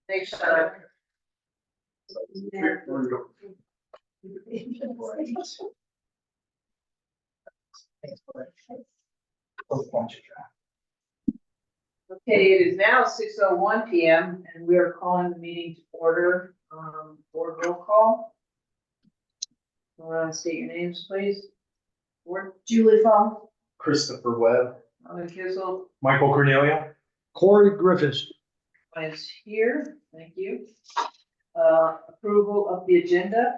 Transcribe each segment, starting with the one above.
Thanks, Sean. Okay, it is now 6:01 p.m. and we are calling the meeting to order. Board roll call. State your names, please. Board. Julie Fong. Christopher Webb. Alan Kissel Michael Cornelia. Corey Griffiths. is here. Thank you. Approval of the agenda.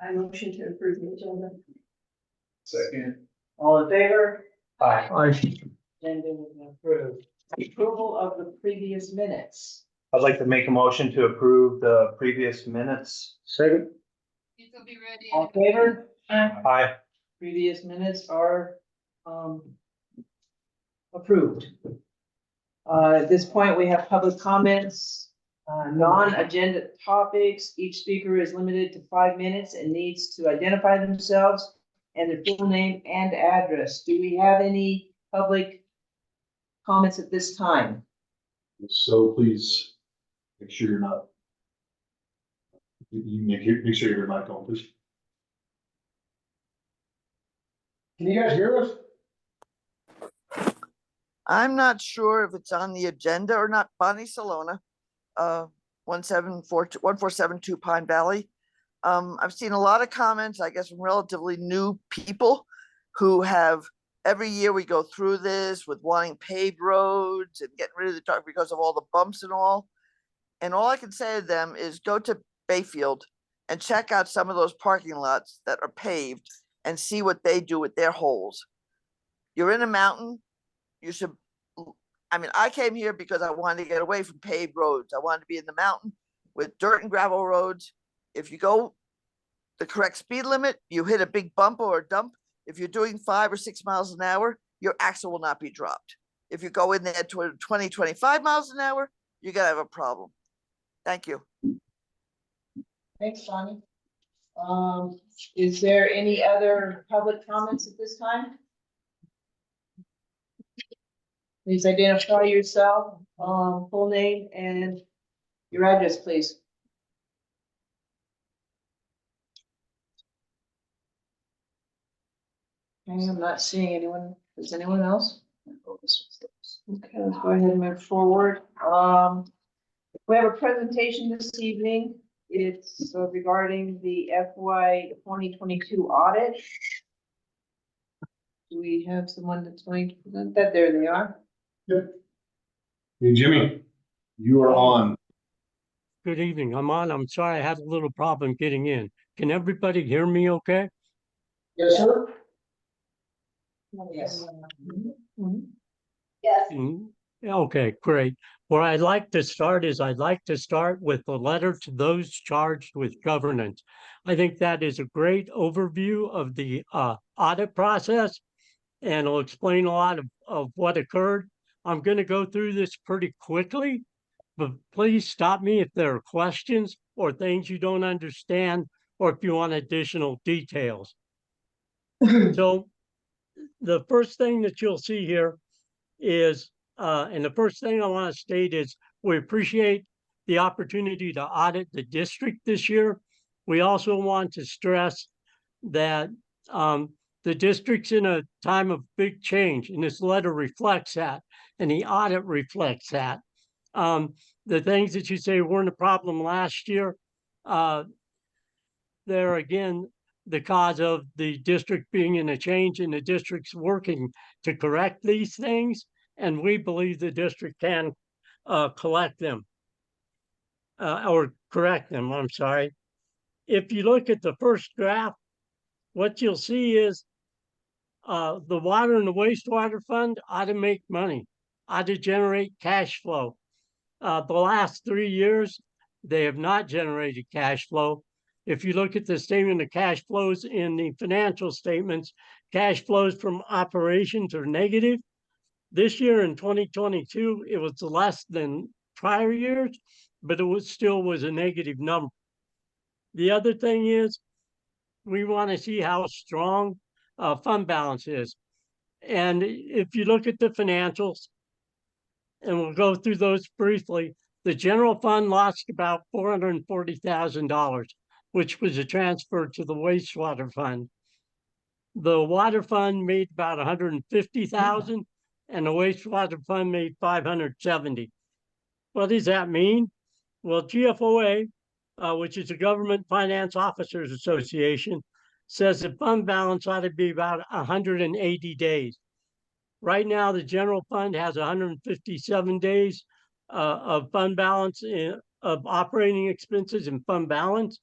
I motion to approve the agenda. Second. All in favor? Aye. Agenda is approved. Approval of the previous minutes. I'd like to make a motion to approve the previous minutes. Second. These will be ready. All in favor? Aye. Previous minutes are approved. At this point, we have public comments, non-agenda topics. Each speaker is limited to 5 minutes and needs to identify themselves and their full name and address. Do we have any public comments at this time? So please make sure you're not. You make sure you're not going, please. Can you guys hear us? I'm not sure if it's on the agenda or not. Bonnie Salona, 14772 Pine Valley. I've seen a lot of comments, I guess, from relatively new people who have, every year we go through this with wanting paved roads and getting rid of the dark because of all the bumps and all. And all I can say to them is go to Bayfield and check out some of those parking lots that are paved and see what they do with their holes. You're in a mountain. You should, I mean, I came here because I wanted to get away from paved roads. I wanted to be in the mountain with dirt and gravel roads. If you go the correct speed limit, you hit a big bump or a dump. If you're doing 5 or 6 miles an hour, your axle will not be dropped. If you go in there to 20, 25 miles an hour, you're gonna have a problem. Thank you. Thanks, Bonnie. Is there any other public comments at this time? Please identify yourself, full name and your address, please. Okay, I'm not seeing anyone. Is anyone else? Okay, let's go ahead and move forward. We have a presentation this evening. It's regarding the FY 2022 audit. Do we have someone that's going to present that? There they are. Hey, Jimmy, you are on. Good evening. I'm on. I'm sorry, I had a little problem getting in. Can everybody hear me okay? Yes, sir. Yes. Yes. Okay, great. Where I'd like to start is I'd like to start with the letter to those charged with governance. I think that is a great overview of the audit process, and it'll explain a lot of what occurred. I'm going to go through this pretty quickly, but please stop me if there are questions or things you don't understand, or if you want additional details. So the first thing that you'll see here is, and the first thing I want to state is we appreciate the opportunity to audit the district this year. We also want to stress that the district's in a time of big change, and this letter reflects that, and the audit reflects that. The things that you say weren't a problem last year, they're again the cause of the district being in a change, and the district's working to correct these things, and we believe the district can collect them or correct them, I'm sorry. If you look at the first graph, what you'll see is the water and the wastewater fund ought to make money, ought to generate cash flow. The last 3 years, they have not generated cash flow. If you look at the statement of cash flows in the financial statements, cash flows from operations are negative. This year in 2022, it was less than prior years, but it was still a negative number. The other thing is we want to see how strong fund balance is. And if you look at the financials, and we'll go through those briefly. The general fund lost about $440,000, which was a transfer to the wastewater fund. The water fund made about 150,000, and the wastewater fund made 570. What does that mean? Well, GFOA, which is the Government Finance Officers Association, says the fund balance ought to be about 180 days. Right now, the general fund has 157 days of fund balance of operating expenses and fund balance.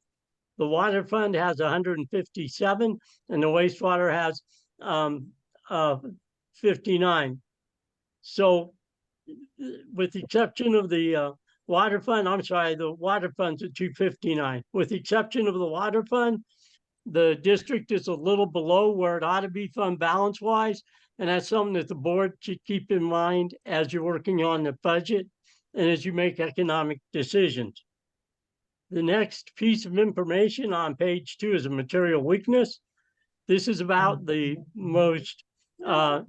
The water fund has 157, and the wastewater has 59. So, with the exception of the water fund, I'm sorry, the water fund's at 259. With the exception of the water fund, the district is a little below where it ought to be fund balance wise. And that's something that the board should keep in mind as you're working on the budget and as you make economic decisions. The next piece of information on page 2 is a material weakness. This is about the most, go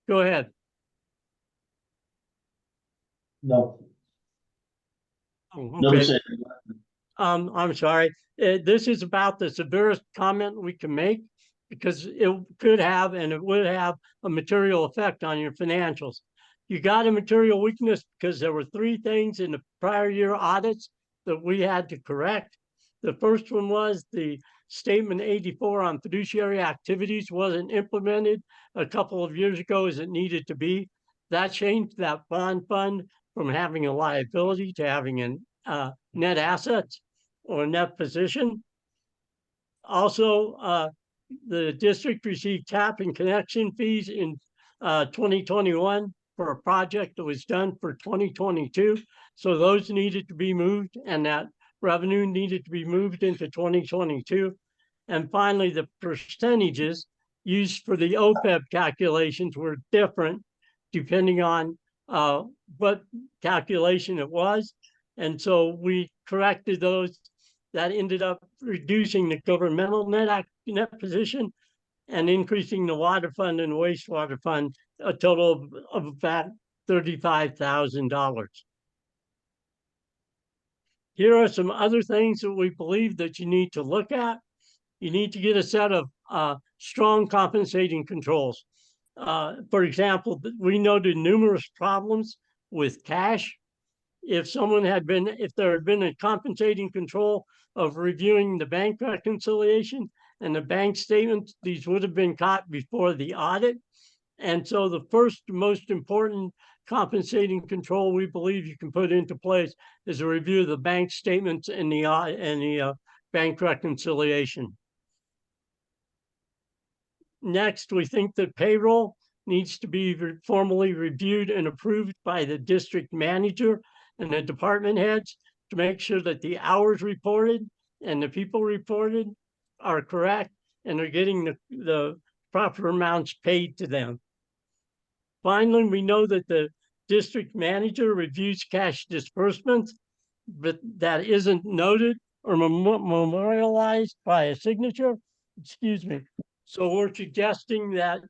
ahead. No. Oh, No, okay. say- I'm sorry. This is about the severest comment we can make because it could have and it would have a material effect on your financials. You got a material weakness because there were 3 things in the prior year audits that we had to correct. The first one was the statement 84 on fiduciary activities wasn't implemented a couple of years ago as it needed to be. That changed that bond fund from having a liability to having a net assets or net position. Also, the district received tap and connection fees in 2021 for a project that was done for 2022. So those needed to be moved and that revenue needed to be moved into 2022. And finally, the percentages used for the OPEB calculations were different depending on what calculation it was. And so we corrected those. That ended up reducing the governmental net position and increasing the water fund and wastewater fund a total of about $35,000. Here are some other things that we believe that you need to look at. You need to get a set of strong compensating controls. For example, we noted numerous problems with cash. If there had been a compensating control of reviewing the bank reconciliation and the bank statements, these would have been caught before the audit. And so the first most important compensating control we believe you can put into place is a review of the bank statements and the bank reconciliation. Next, we think that payroll needs to be formally reviewed and approved by the district manager and the department heads to make sure that the hours reported and the people reported are correct and are getting the proper amounts paid to them. Finally, we know that the district manager reviews cash disbursements, but that isn't noted or memorialized by a signature. Excuse me. So we're suggesting that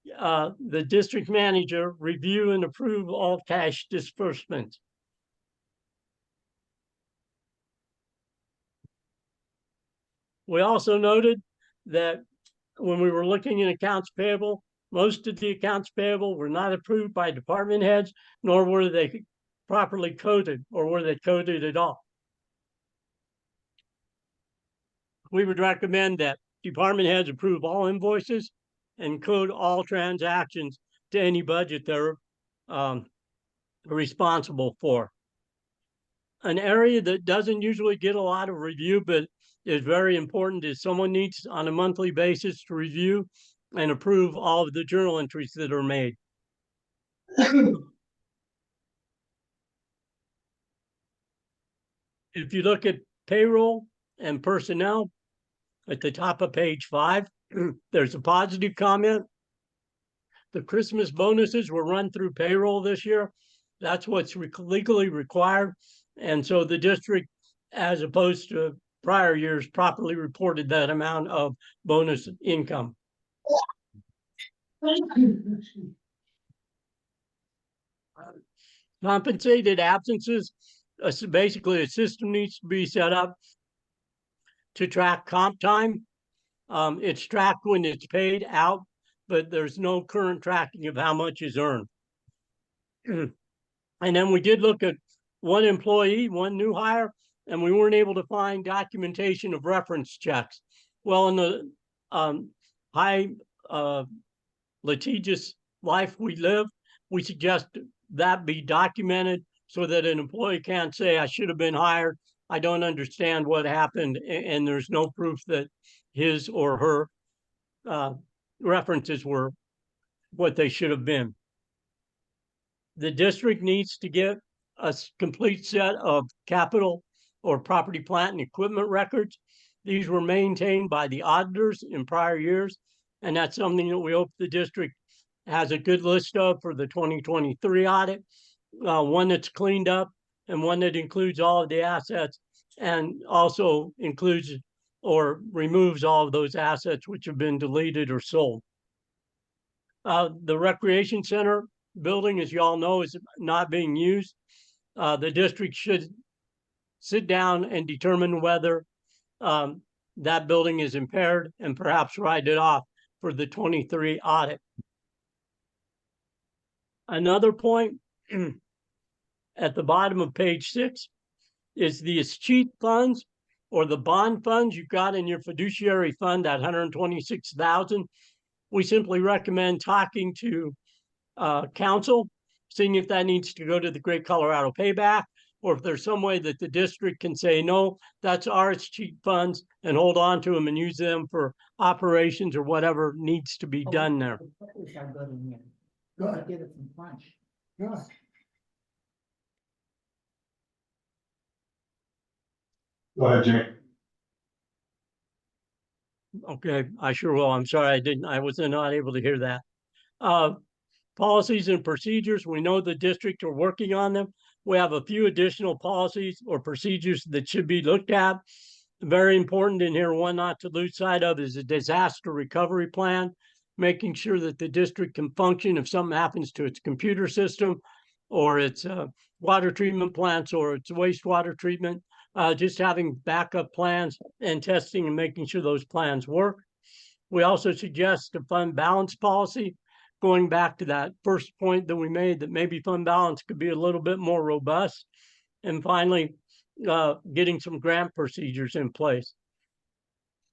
the district manager review and approve all cash disbursements. We also noted that when we were looking at accounts payable, most of the accounts payable were not approved by department heads, nor were they properly coded, or were they coded at all. We would recommend that department heads approve all invoices and code all transactions to any budget they're responsible for. An area that doesn't usually get a lot of review, but is very important is someone needs on a monthly basis to review and approve all of the journal entries that are made. If you look at payroll and personnel at the top of page 5, there's a positive comment. The Christmas bonuses were run through payroll this year. That's what's legally required. And so the district, as opposed to prior years, properly reported that amount of bonus income. Compensated absences, basically a system needs to be set up to track comp time. It's tracked when it's paid out, but there's no current tracking of how much is earned. And then we did look at one employee, one new hire, and we weren't able to find documentation of reference checks. Well, in the high litigious life we live, we suggest that be documented so that an employee can't say, I should have been hired, I don't understand what happened, and there's no proof that his or her references were what they should have been. The district needs to get a complete set of capital or property, plant, and equipment records. These were maintained by the auditors in prior years, and that's something that we hope the district has a good list of for the 2023 audit, one that's cleaned up and one that includes all of the assets and also includes or removes all of those assets which have been deleted or sold. The recreation center building, as you all know, is not being used. The district should sit down and determine whether that building is impaired and perhaps write it off for the 23 audit. Another point at the bottom of page 6 is the escheat funds or the bond funds you've got in your fiduciary fund, that $126,000. We simply recommend talking to council, seeing if that needs to go to the Great Colorado Payback, or if there's some way that the district can say, no, that's our escheat funds, and hold on to them and use them for operations or whatever needs to be done there. We shall go in there. Good. Give it some punch. Good. Go ahead, Jimmy. Okay, I sure will. I'm sorry, I was not able to hear that. Policies and procedures, we know the district are working on them. We have a few additional policies or procedures that should be looked at. Very important in here, one not to lose sight of is a disaster recovery plan, making sure that the district can function if something happens to its computer system or its water treatment plants or its wastewater treatment. Just having backup plans and testing and making sure those plans work. We also suggest a fund balance policy, going back to that first point that we made that maybe fund balance could be a little bit more robust. And finally, getting some grant procedures in place.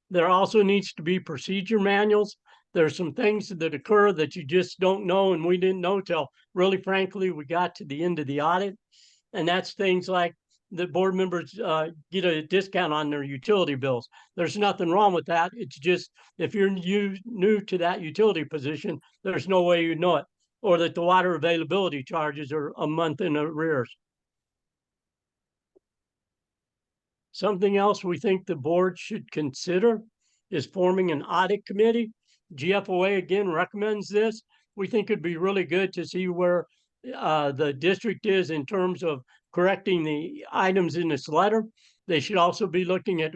There also needs to be procedure manuals. There are some things that occur that you just don't know, and we didn't know till really frankly we got to the end of the audit. And that's things like the board members get a discount on their utility bills. There's nothing wrong with that. It's just if you're new to that utility position, there's no way you know it. Or that the water availability charges are a month in arrears. Something else we think the board should consider is forming an audit committee. GFOA again recommends this. We think it'd be really good to see where the district is in terms of correcting the items in this letter. They should also be looking at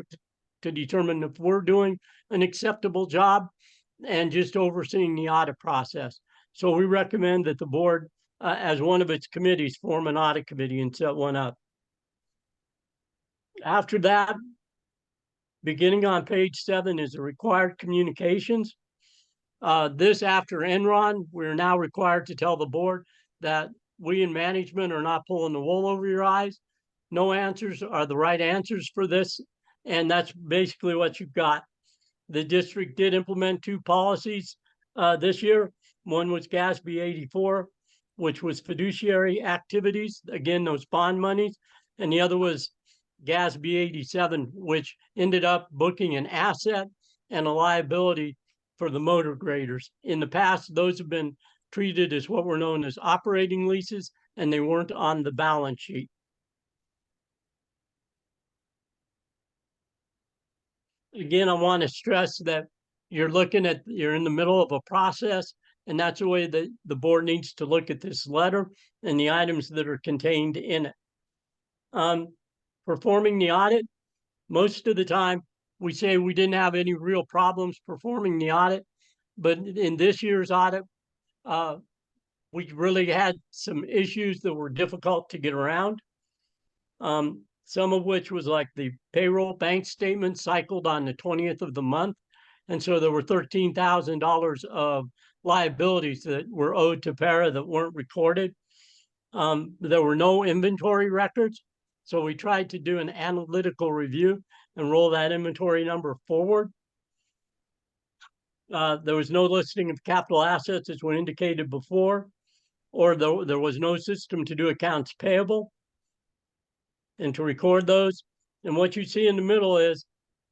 to determine if we're doing an acceptable job and just overseeing the audit process. So we recommend that the board, as one of its committees, form an audit committee and set one up. After that, beginning on page 7 is the required communications. This after Enron, we're now required to tell the board that we in management are not pulling the wool over your eyes. No answers are the right answers for this. And that's basically what you've got. The district did implement 2 policies this year. One was GASB 84, which was fiduciary activities, again, those bond monies. And the other was GASB 87, which ended up booking an asset and a liability for the motor graders. In the past, those have been treated as what were known as operating leases, and they weren't on the balance sheet. Again, I want to stress that you're in the middle of a process, and that's the way that the board needs to look at this letter and the items that are contained in it. Performing the audit, most of the time we say we didn't have any real problems performing the audit, but in this year's audit, we really had some issues that were difficult to get around. Some of which was like the payroll bank statement cycled on the 20th of the month. And so there were $13,000 of liabilities that were owed to Para that weren't recorded. There were no inventory records. So we tried to do an analytical review and roll that inventory number forward. There was no listing of capital assets as we indicated before, or there was no system to do accounts payable and to record those. And what you see in the middle is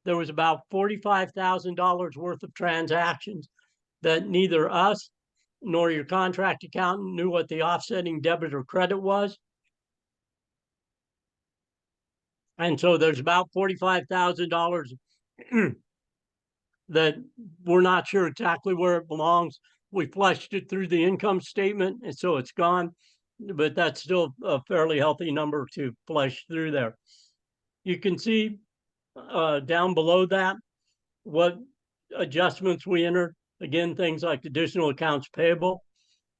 there was about $45,000 worth of transactions that neither us nor your contract accountant knew what the offsetting debit or credit was. And so there's about $45,000 that we're not sure exactly where it belongs. We flushed it through the income statement, and so it's gone, but that's still a fairly healthy number to flush through there. You can see down below that what adjustments we entered. Again, things like additional accounts payable,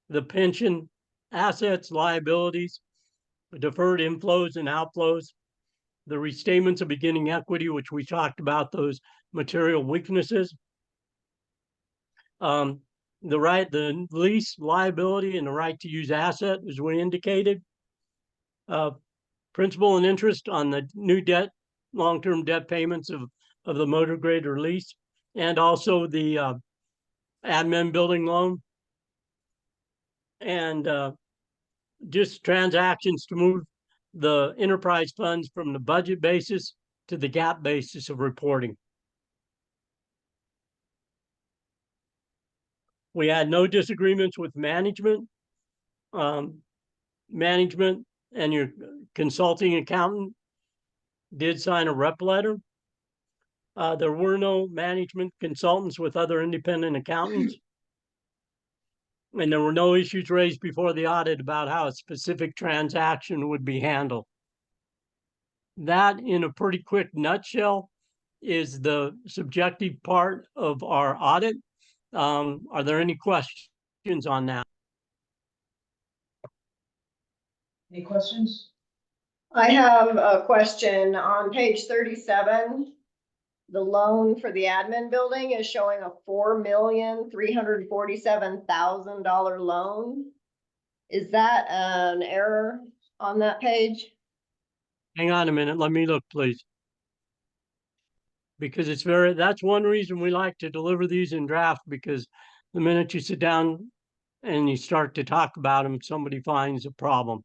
the pension assets, liabilities, deferred inflows and outflows, the restatements of beginning equity, which we talked about, those material weaknesses. The lease liability and the right to use asset, as we indicated. Principal and interest on the new debt, long-term debt payments of the motor grader lease, and also the admin building loan. And just transactions to move the enterprise funds from the budget basis to the GAAP basis of reporting. We had no disagreements with management. Management and your consulting accountant did sign a rep letter. There were no management consultants with other independent accountants. And there were no issues raised before the audit about how a specific transaction would be handled. That, in a pretty quick nutshell, is the subjective part of our audit. Are there any questions on that? Any questions? I have a question on page 37. The loan for the admin building is showing a $4,347,000 loan. Is that an error on that page? Hang on a minute, let me look, please. Because that's one reason we like to deliver these in draft, because the minute you sit down and you start to talk about them, somebody finds a problem.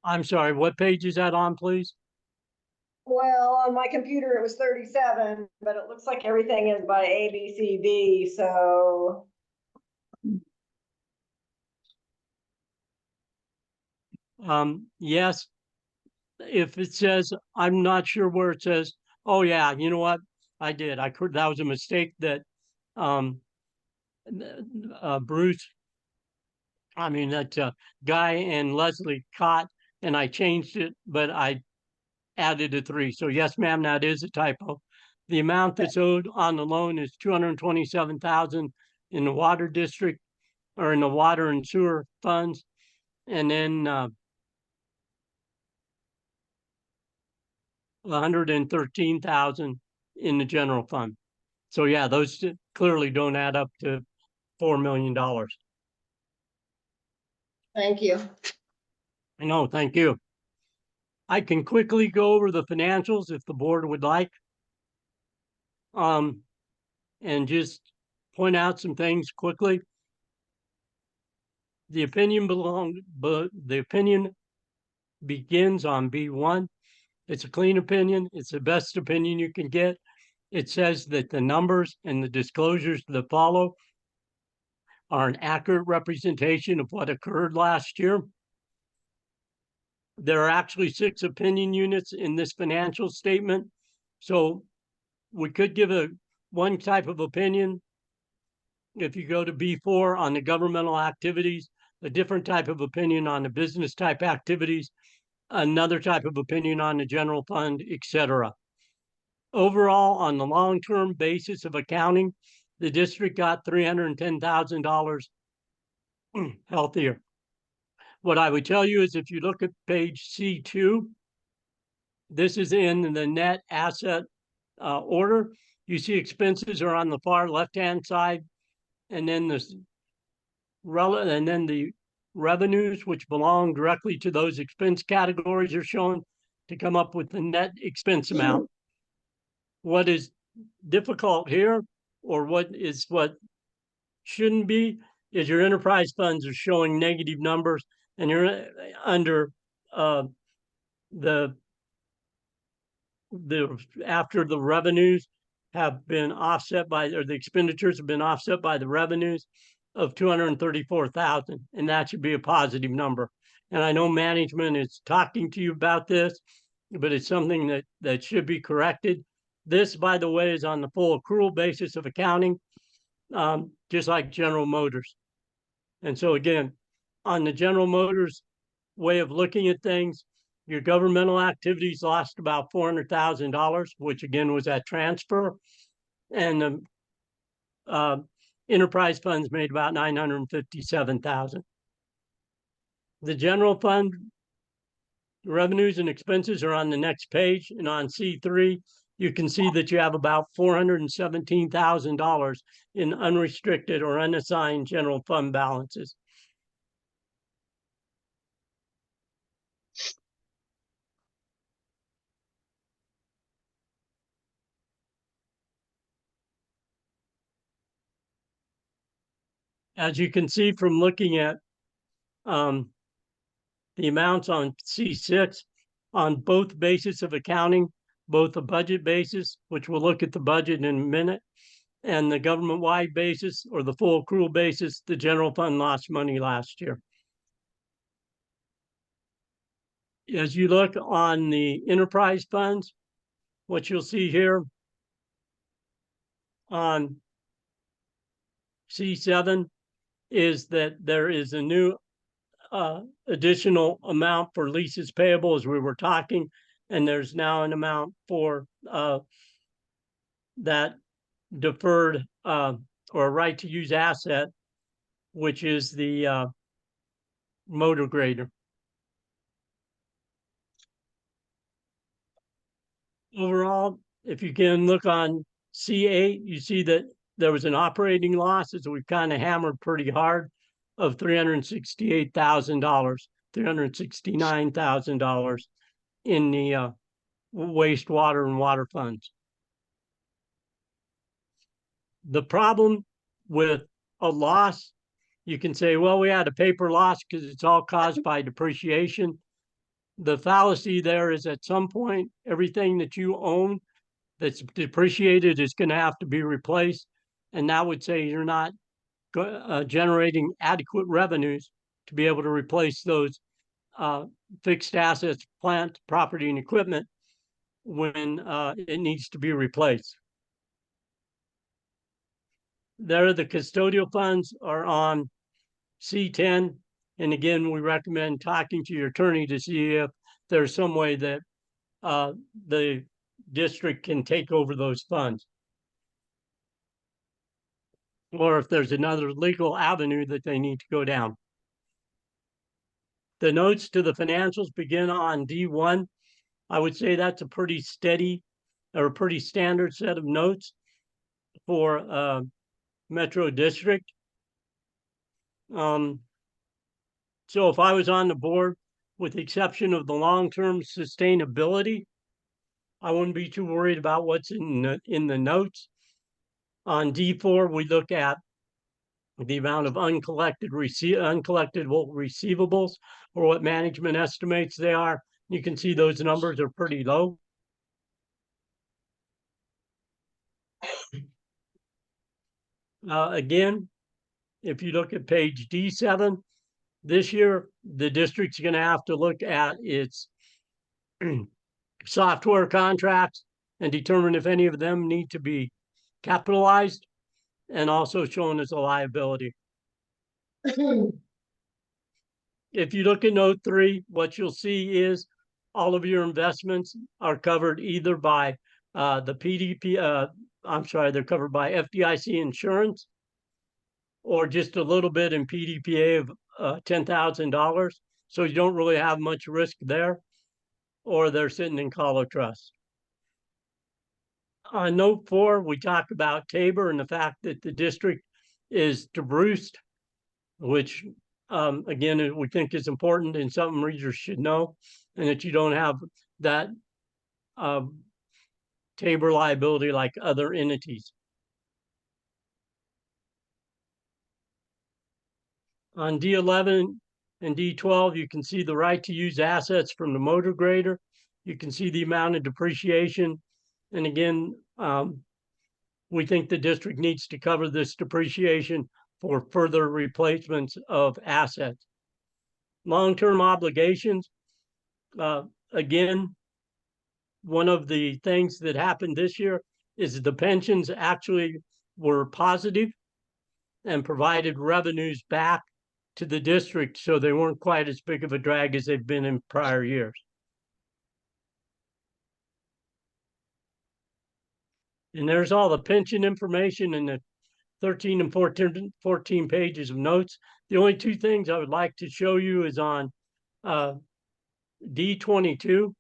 I'm sorry, what page is that on, please? Well, on my computer, it was 37, but it looks like everything is by ABCD, so. Yes, if it says, I'm not sure where it says, oh yeah, you know what? I did. That was a mistake that Bruce, that Guy and Leslie caught, and I changed it, but I added a 3. So yes, ma'am, that is a typo. The amount that's owed on the loan is $227,000 in the water district, or in the water and sewer funds, and then $113,000 in the general fund. So yeah, those clearly don't add up to $4 million. Thank you. I know, thank you. I can quickly go over the financials if the board would like. And just point out some things quickly. The opinion begins on B1. It's a clean opinion. It's the best opinion you can get. It says that the numbers and the disclosures that follow are an accurate representation of what occurred last year. There are actually 6 opinion units in this financial statement. So we could give one type of opinion. If you go to B4 on the governmental activities, a different type of opinion on the business type activities, another type of opinion on the general fund, etc. Overall, on the long-term basis of accounting, the district got $310,000 healthier. What I would tell you is if you look at page C2, this is in the net asset order. You see expenses are on the far left-hand side, and then the revenues, which belong directly to those expense categories, are shown to come up with the net expense amount. What is difficult here, or what shouldn't be, is your enterprise funds are showing negative numbers, and you're under after the revenues have been offset by, or the expenditures have been offset by the revenues of 234,000, and that should be a positive number. And I know management is talking to you about this, but it's something that should be corrected. This, by the way, is on the full accrual basis of accounting, just like General Motors. And so again, on the General Motors way of looking at things, your governmental activities lost about $400,000, which again was that transfer. And the enterprise funds made about $957,000. The general fund revenues and expenses are on the next page, and on C3, you can see that you have about $417,000 in unrestricted or unassigned general fund balances. As you can see from looking at the amounts on C6, on both basis of accounting, both the budget basis, which we'll look at the budget in a minute, and the government-wide basis or the full accrual basis, the general fund lost money last year. As you look on the enterprise funds, what you'll see here on C7 is that there is a new additional amount for leases payable, as we were talking, and there's now an amount for that deferred or right to use asset, which is the motor grader. Overall, if you can look on C8, you see that there was an operating loss, as we've kind of hammered pretty hard, of $368,000, $369,000 in the wastewater and water funds. The problem with a loss, you can say, well, we had a paper loss because it's all caused by depreciation. The fallacy there is at some point, everything that you own that's depreciated is going to have to be replaced. And that would say you're not generating adequate revenues to be able to replace those fixed assets, plant, property, and equipment when it needs to be replaced. There, the custodial funds are on C10. And again, we recommend talking to your attorney to see if there's some way that the district can take over those funds, or if there's another legal avenue that they need to go down. The notes to the financials begin on D1. I would say that's a pretty steady or a pretty standard set of notes for Metro District. So if I was on the board, with the exception of the long-term sustainability, I wouldn't be too worried about what's in the notes. On D4, we look at the amount of uncollectible receivables, or what management estimates they are. You can see those numbers are pretty low. Again, if you look at page D7, this year, the district's going to have to look at its software contracts and determine if any of them need to be capitalized and also shown as a liability. If you look at note 3, what you'll see is all of your investments are covered either by the PDP, they're covered by FDIC insurance or just a little bit in PDPA of $10,000. So you don't really have much risk there, or they're sitting in Colo Trust. On note 4, we talked about Tabor and the fact that the district is DeBruced, which again, we think is important and something readers should know, and that you don't have that Tabor liability like other entities. On D11 and D12, you can see the right to use assets from the motor grader. You can see the amount of depreciation. And again, we think the district needs to cover this depreciation for further replacements of assets. Long-term obligations, again, one of the things that happened this year is the pensions actually were positive and provided revenues back to the district, so they weren't quite as big of a drag as they've been in prior years. And there's all the pension information in the 13 and 14 pages of notes. The only two things I would like to show you is on D22.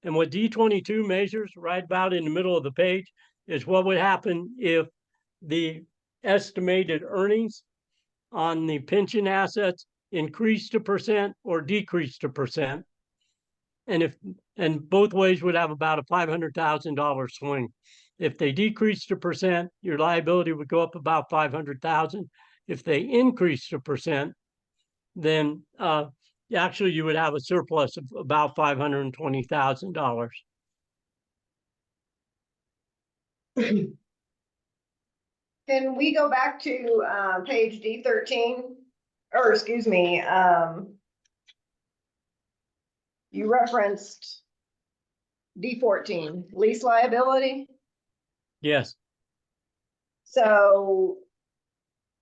And what D22 measures right about in the middle of the page is what would happen if the estimated earnings on the pension assets increased a percent or decreased a percent. And both ways would have about a $500,000 swing. If they decreased a percent, your liability would go up about $500,000. If they increased a percent, then actually you would have a surplus of about $520,000. Can we go back to page D13? Or excuse me, you referenced D14, lease liability. Yes. So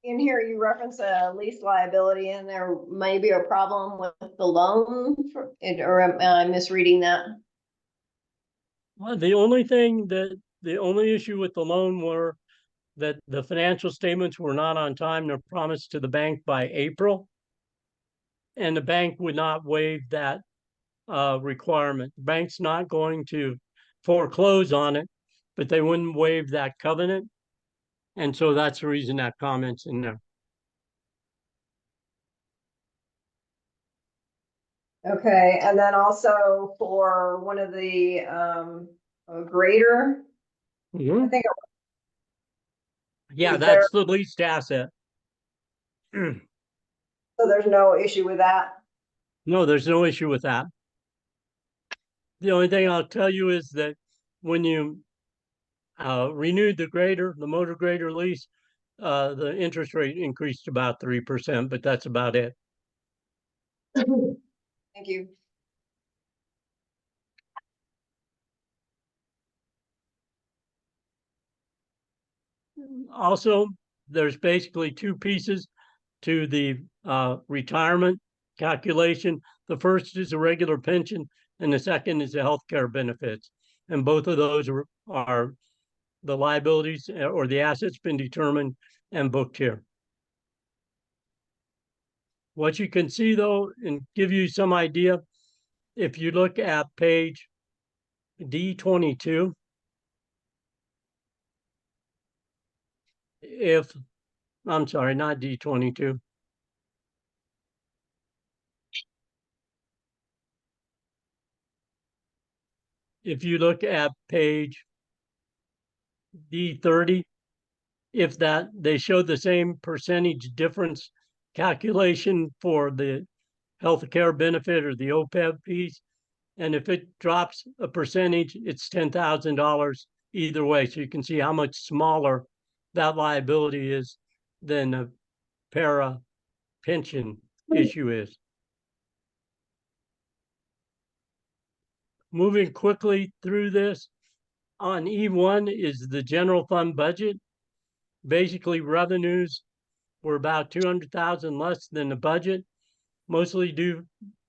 in here, you reference a lease liability and there may be a problem with the loan for it, or am I misreading that? Well, the only issue with the loan were that the financial statements were not on time. They're promised to the bank by April. And the bank would not waive that requirement. The bank's not going to foreclose on it, but they wouldn't waive that covenant. And so that's the reason that comment's in there. Okay, and then also for one of the grader, I think Yeah, Is that's the leased asset. so there's no issue with that. No, there's no issue with that. The only thing I'll tell you is that when you renewed the motor grader lease, the interest rate increased about 3%, but that's about it. Thank you. Also, there's basically two pieces to the retirement calculation. The first is a regular pension, and the second is the healthcare benefits. And both of those are the liabilities or the assets been determined and booked here. What you can see though, and give you some idea, if you look at page D22, I'm sorry, not D22. If you look at page D30, if that they show the same percentage difference calculation for the healthcare benefit or the OPEB piece, and if it drops a percentage, it's $10,000 either way. So you can see how much smaller that liability is than a para pension issue is. Moving quickly through this, on E1 is the general fund budget. Basically, revenues were about 200,000 less than the budget, mostly due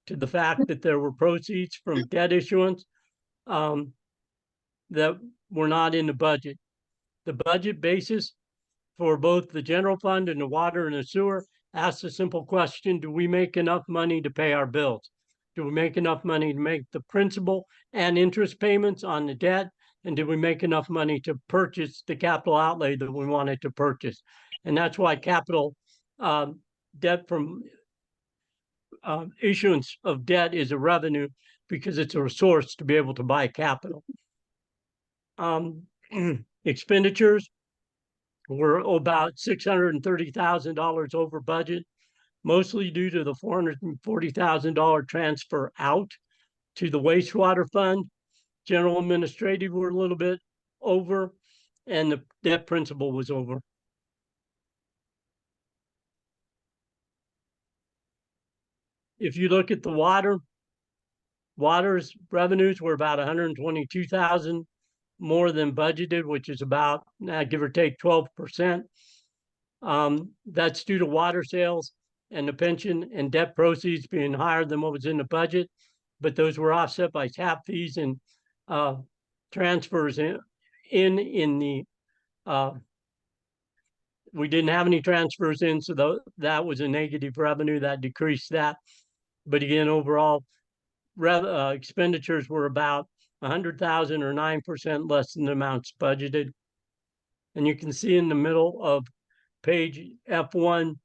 to the fact that there were proceeds from debt issuance that were not in the budget. The budget basis for both the general fund and the water and the sewer asks a simple question: do we make enough money to pay our bills? Do we make enough money to make the principal and interest payments on the debt? And did we make enough money to purchase the capital outlay that we wanted to purchase? And that's why capital debt from issuance of debt is a revenue, because it's a source to be able to buy capital. Expenditures were about $630,000 over budget, mostly due to the $440,000 transfer out to the wastewater fund. General administrative were a little bit over, and the debt principal was over. If you look at the water's revenues were about 122,000 more than budgeted, which is about, give or take, 12%. That's due to water sales and the pension and debt proceeds being higher than what was in the budget, but those were offset by tap fees and transfers in the we didn't have any transfers in, so that was a negative revenue that decreased that. But again, overall, expenditures were about 100,000 or 9% less than the amounts budgeted. And you can see in the middle of page F1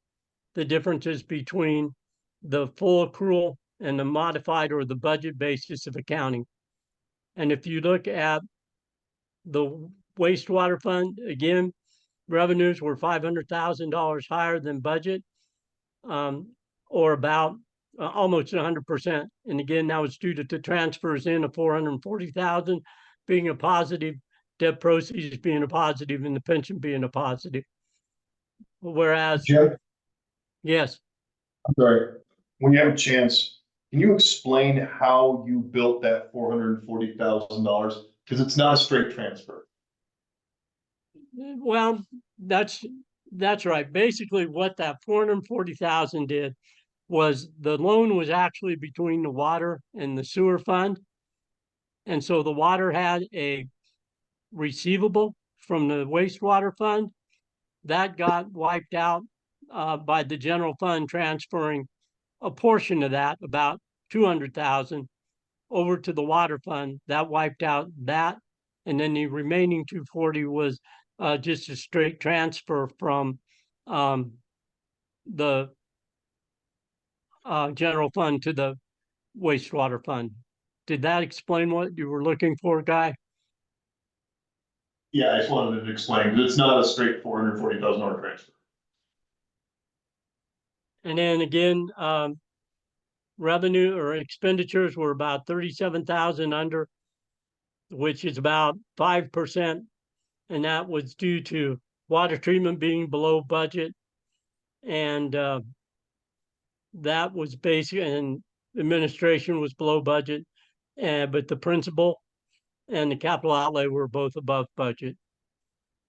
the differences between the full accrual and the modified or the budget basis of accounting. And if you look at the wastewater fund, again, revenues were $500,000 higher than budget, or about almost 100%. And again, that was due to the transfers in of 440,000 being a positive, debt proceeds being a positive, and the pension being a positive. Whereas, Jim, yes, I'm sorry, when you have a chance, can you explain how you built that $440,000? Because it's not a straight transfer. well, that's right. Basically, what that 440,000 did was the loan was actually between the water and the sewer fund. And so the water had a receivable from the wastewater fund that got wiped out by the general fund transferring a portion of that, about 200,000, over to the water fund. That wiped out that. And then the remaining 240 was just a straight transfer from the general fund to the wastewater fund. Did that explain what you were looking for, Guy? Yeah, I just wanted to explain, because it's not a straight $440,000 transfer. And then again, revenue or expenditures were about 37,000 under, which is about 5%. And that was due to water treatment being below budget. And that was basic, and administration was below budget, but the principal and the capital outlay were both above budget.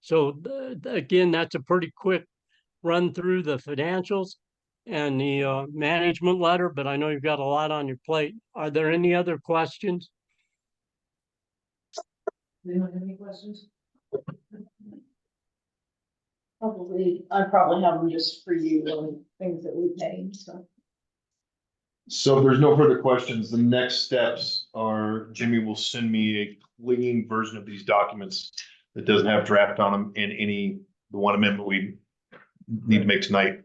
So again, that's a pretty quick run through the financials and the management letter, but I know you've got a lot on your plate. Are there any other questions? Anyone have any questions? I probably have them just for you on things that we paid, so. So if there's no further questions, the next steps are Jimmy will send me a clean version of these documents that doesn't have draft on them and the one amendment we need to make tonight.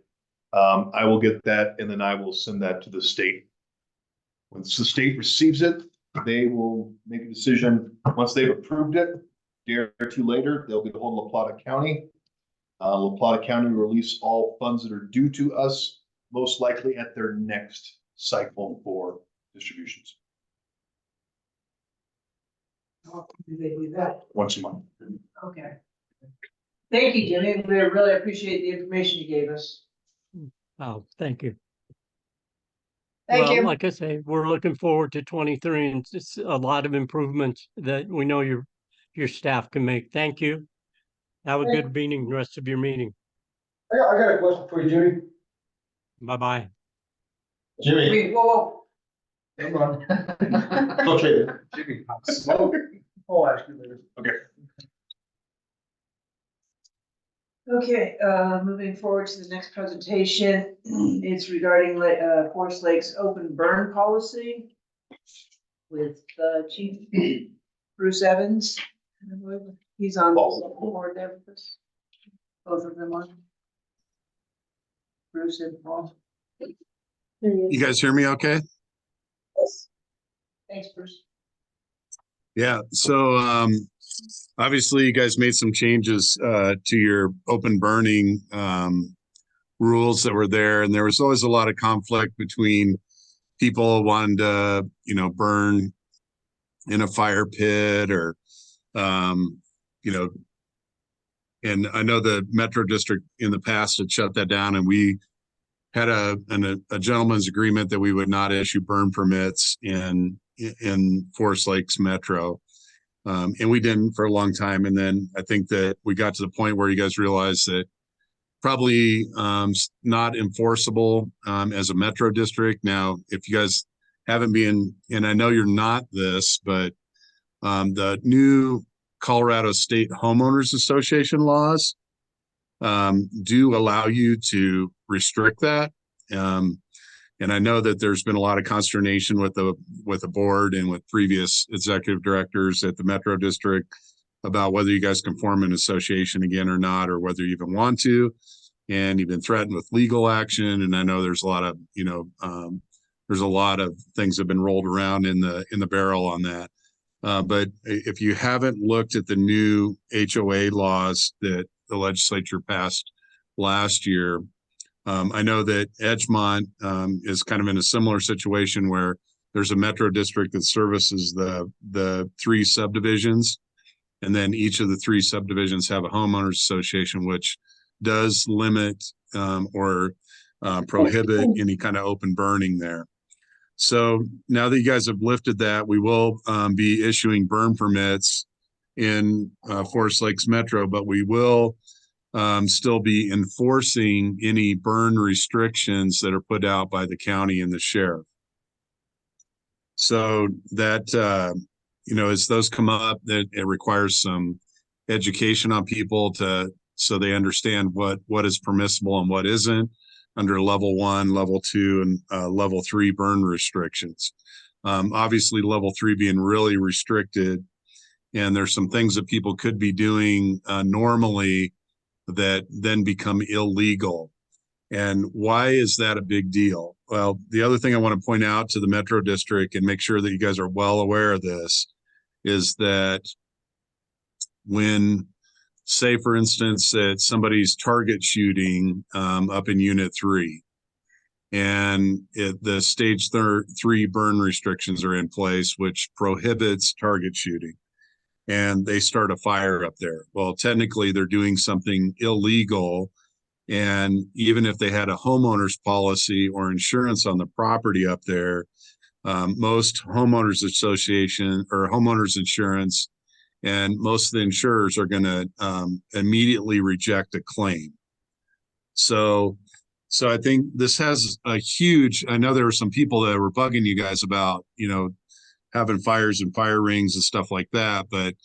I will get that, and then I will send that to the state. Once the state receives it, they will make a decision. Once they've approved it, a day or two later, they'll get a hold of La Plata County. La Plata County will release all funds that are due to us, most likely at their next cycle for distributions. How often do they do that? Once a month. Okay. Thank you, Jimmy. We really appreciate the information you gave us. Oh, thank you. Thank Well, you. like I say, we're looking forward to 23, and it's a lot of improvements that we know your staff can make. Thank you. Have a good meeting, the rest of your meeting. I got a question for you, Jimmy. Bye-bye. Jimmy, Wait, whoa, Come on. Okay. Jimmy, smoke. I'll ask you later. Okay, moving forward to the next presentation, it's regarding Forest Lake's open burn policy with Chief Bruce Evans. He's on the board there with us. Both of them on. Bruce and Paul. You guys hear me okay? Yes. Thanks, Bruce. Yeah, so obviously you guys made some changes to your open burning rules that were there, and there was always a lot of conflict between people wanting to, burn in a fire pit or, and I know the Metro District in the past had shut that down, and we had a gentleman's agreement that we would not issue burn permits in Forest Lakes Metro. And we didn't for a long time. And then I think that we got to the point where you guys realized that probably not enforceable as a Metro District. Now, if you guys haven't been, and I know you're not this, but the new Colorado State Homeowners Association laws do allow you to restrict that. And I know that there's been a lot of consternation with the board and with previous executive directors at the Metro District about whether you guys can form an association again or not, or whether you even want to. And you've been threatened with legal action. And I know there's a lot of, there's a lot of things that have been rolled around in the barrel on that. But if you haven't looked at the new HOA laws that the legislature passed last year, I know that Edgemont is kind of in a similar situation where there's a Metro District that services the 3 subdivisions, and then each of the 3 subdivisions have a homeowners association, which does limit or prohibit any kind of open burning there. So now that you guys have lifted that, we will be issuing burn permits in Forest Lakes Metro, but we will still be enforcing any burn restrictions that are put out by the county and the sheriff. So that, as those come up, that it requires some education on people so they understand what is permissible and what isn't under level 1, level 2, and level 3 burn restrictions. Obviously level 3 being really restricted, and there's some things that people could be doing normally that then become illegal. And why is that a big deal? Well, the other thing I want to point out to the Metro District and make sure that you guys are well aware of this is that when, say, for instance, that somebody's target shooting up in Unit 3, and the stage 3 burn restrictions are in place, which prohibits target shooting, and they start a fire up there. Well, technically they're doing something illegal. And even if they had a homeowner's policy or insurance on the property up there, most homeowners association or homeowners insurance and most of the insurers are going to immediately reject a claim. So I think this has a huge, I know there were some people that were bugging you guys about, having fires and fire rings and stuff like that. But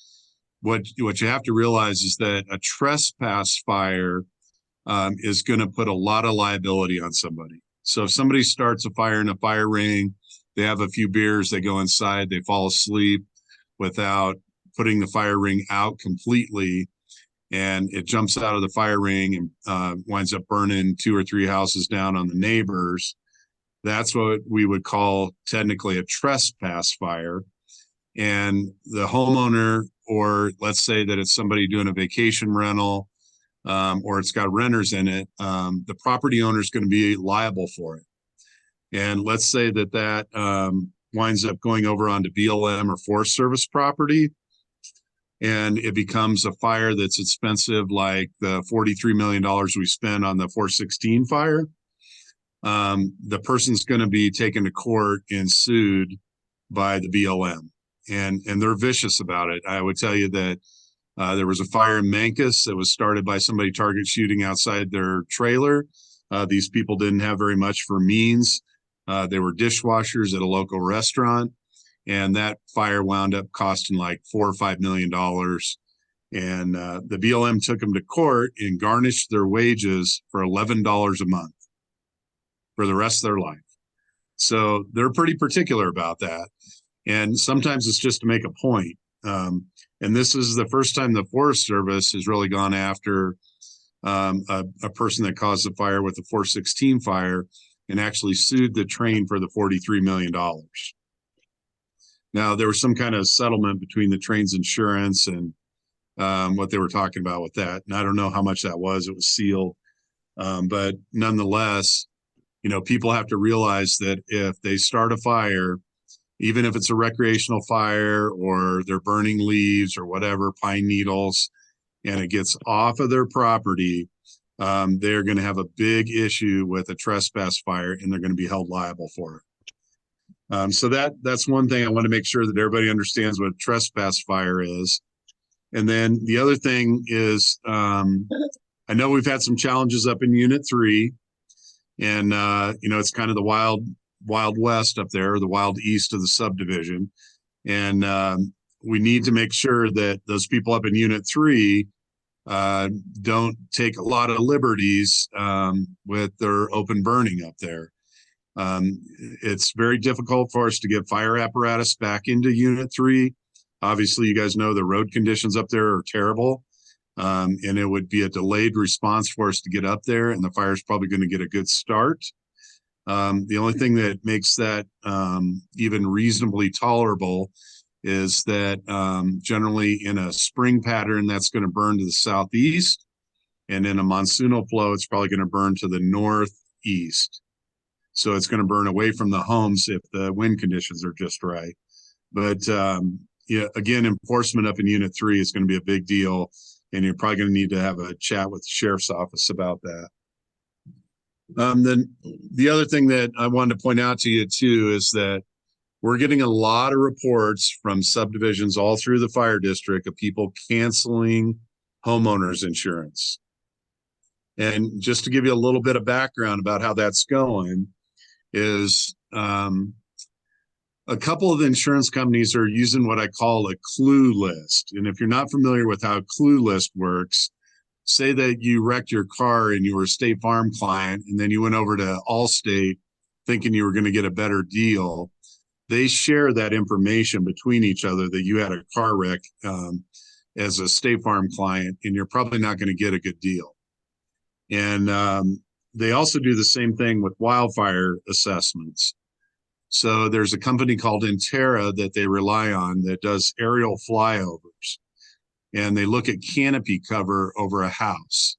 what you have to realize is that a trespass fire is going to put a lot of liability on somebody. So if somebody starts a fire in a fire ring, they have a few beers, they go inside, they fall asleep without putting the fire ring out completely, and it jumps out of the fire ring and winds up burning 2 or 3 houses down on the neighbors. That's what we would call technically a trespass fire. And the homeowner, or let's say that it's somebody doing a vacation rental, or it's got renters in it, the property owner is going to be liable for it. And let's say that winds up going over onto BLM or Forest Service property, and it becomes a fire that's expensive, like the $43 million we spent on the 416 fire. The person's going to be taken to court and sued by the BLM, and they're vicious about it. I would tell you that there was a fire in Mancos that was started by somebody target shooting outside their trailer. These people didn't have very much for means. They were dishwashers at a local restaurant, and that fire wound up costing like $4 or $5 million. And the BLM took them to court and garnished their wages for $11 a month for the rest of their life. So they're pretty particular about that. And sometimes it's just to make a point. And this is the first time the Forest Service has really gone after a person that caused the fire with the 416 fire and actually sued the train for the $43 million. Now, there was some kind of settlement between the train's insurance and what they were talking about with that. And I don't know how much that was. It was sealed. But nonetheless, people have to realize that if they start a fire, even if it's a recreational fire or they're burning leaves or whatever, pine needles, and it gets off of their property, they're going to have a big issue with a trespass fire, and they're going to be held liable for it. So that's one thing I want to make sure that everybody understands what a trespass fire is. And then the other thing is, I know we've had some challenges up in Unit 3, and it's kind of the wild west up there, the wild east of the subdivision. And we need to make sure that those people up in Unit 3 don't take a lot of liberties with their open burning up there. It's very difficult for us to get fire apparatus back into Unit 3. Obviously, you guys know the road conditions up there are terrible. And it would be a delayed response for us to get up there, and the fire's probably going to get a good start. The only thing that makes that even reasonably tolerable is that generally in a spring pattern, that's going to burn to the southeast. And in a monsoonal flow, it's probably going to burn to the northeast. So it's going to burn away from the homes if the wind conditions are just right. But again, enforcement up in Unit 3 is going to be a big deal. And you're probably going to need to have a chat with the sheriff's office about that. Then the other thing that I wanted to point out to you too is that we're getting a lot of reports from subdivisions all through the fire district of people canceling homeowners insurance. And just to give you a little bit of background about how that's going is a couple of the insurance companies are using what I call a clue list. And if you're not familiar with how a clue list works, say that you wrecked your car and you were a State Farm client, and then you went over to Allstate thinking you were going to get a better deal. They share that information between each other that you had a car wreck as a State Farm client, and you're probably not going to get a good deal. And they also do the same thing with wildfire assessments. So there's a company called Intera that they rely on that does aerial flyovers, and they look at canopy cover over a house.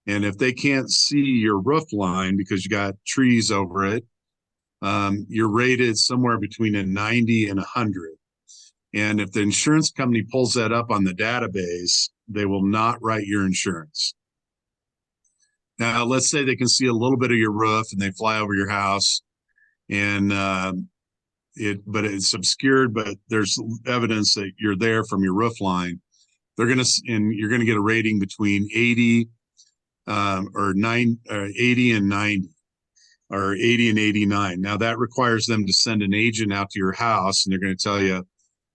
And if they can't see your roof line because you got trees over it, you're rated somewhere between a 90 and 100. And if the insurance company pulls that up on the database, they will not write your insurance. Now, let's say they can see a little bit of your roof and they fly over your house, and but it's obscured, but there's evidence that you're there from your roof line. You're going to get a rating between 80 or 80 and 90, or 80 and 89. Now that requires them to send an agent out to your house, and they're going to tell you,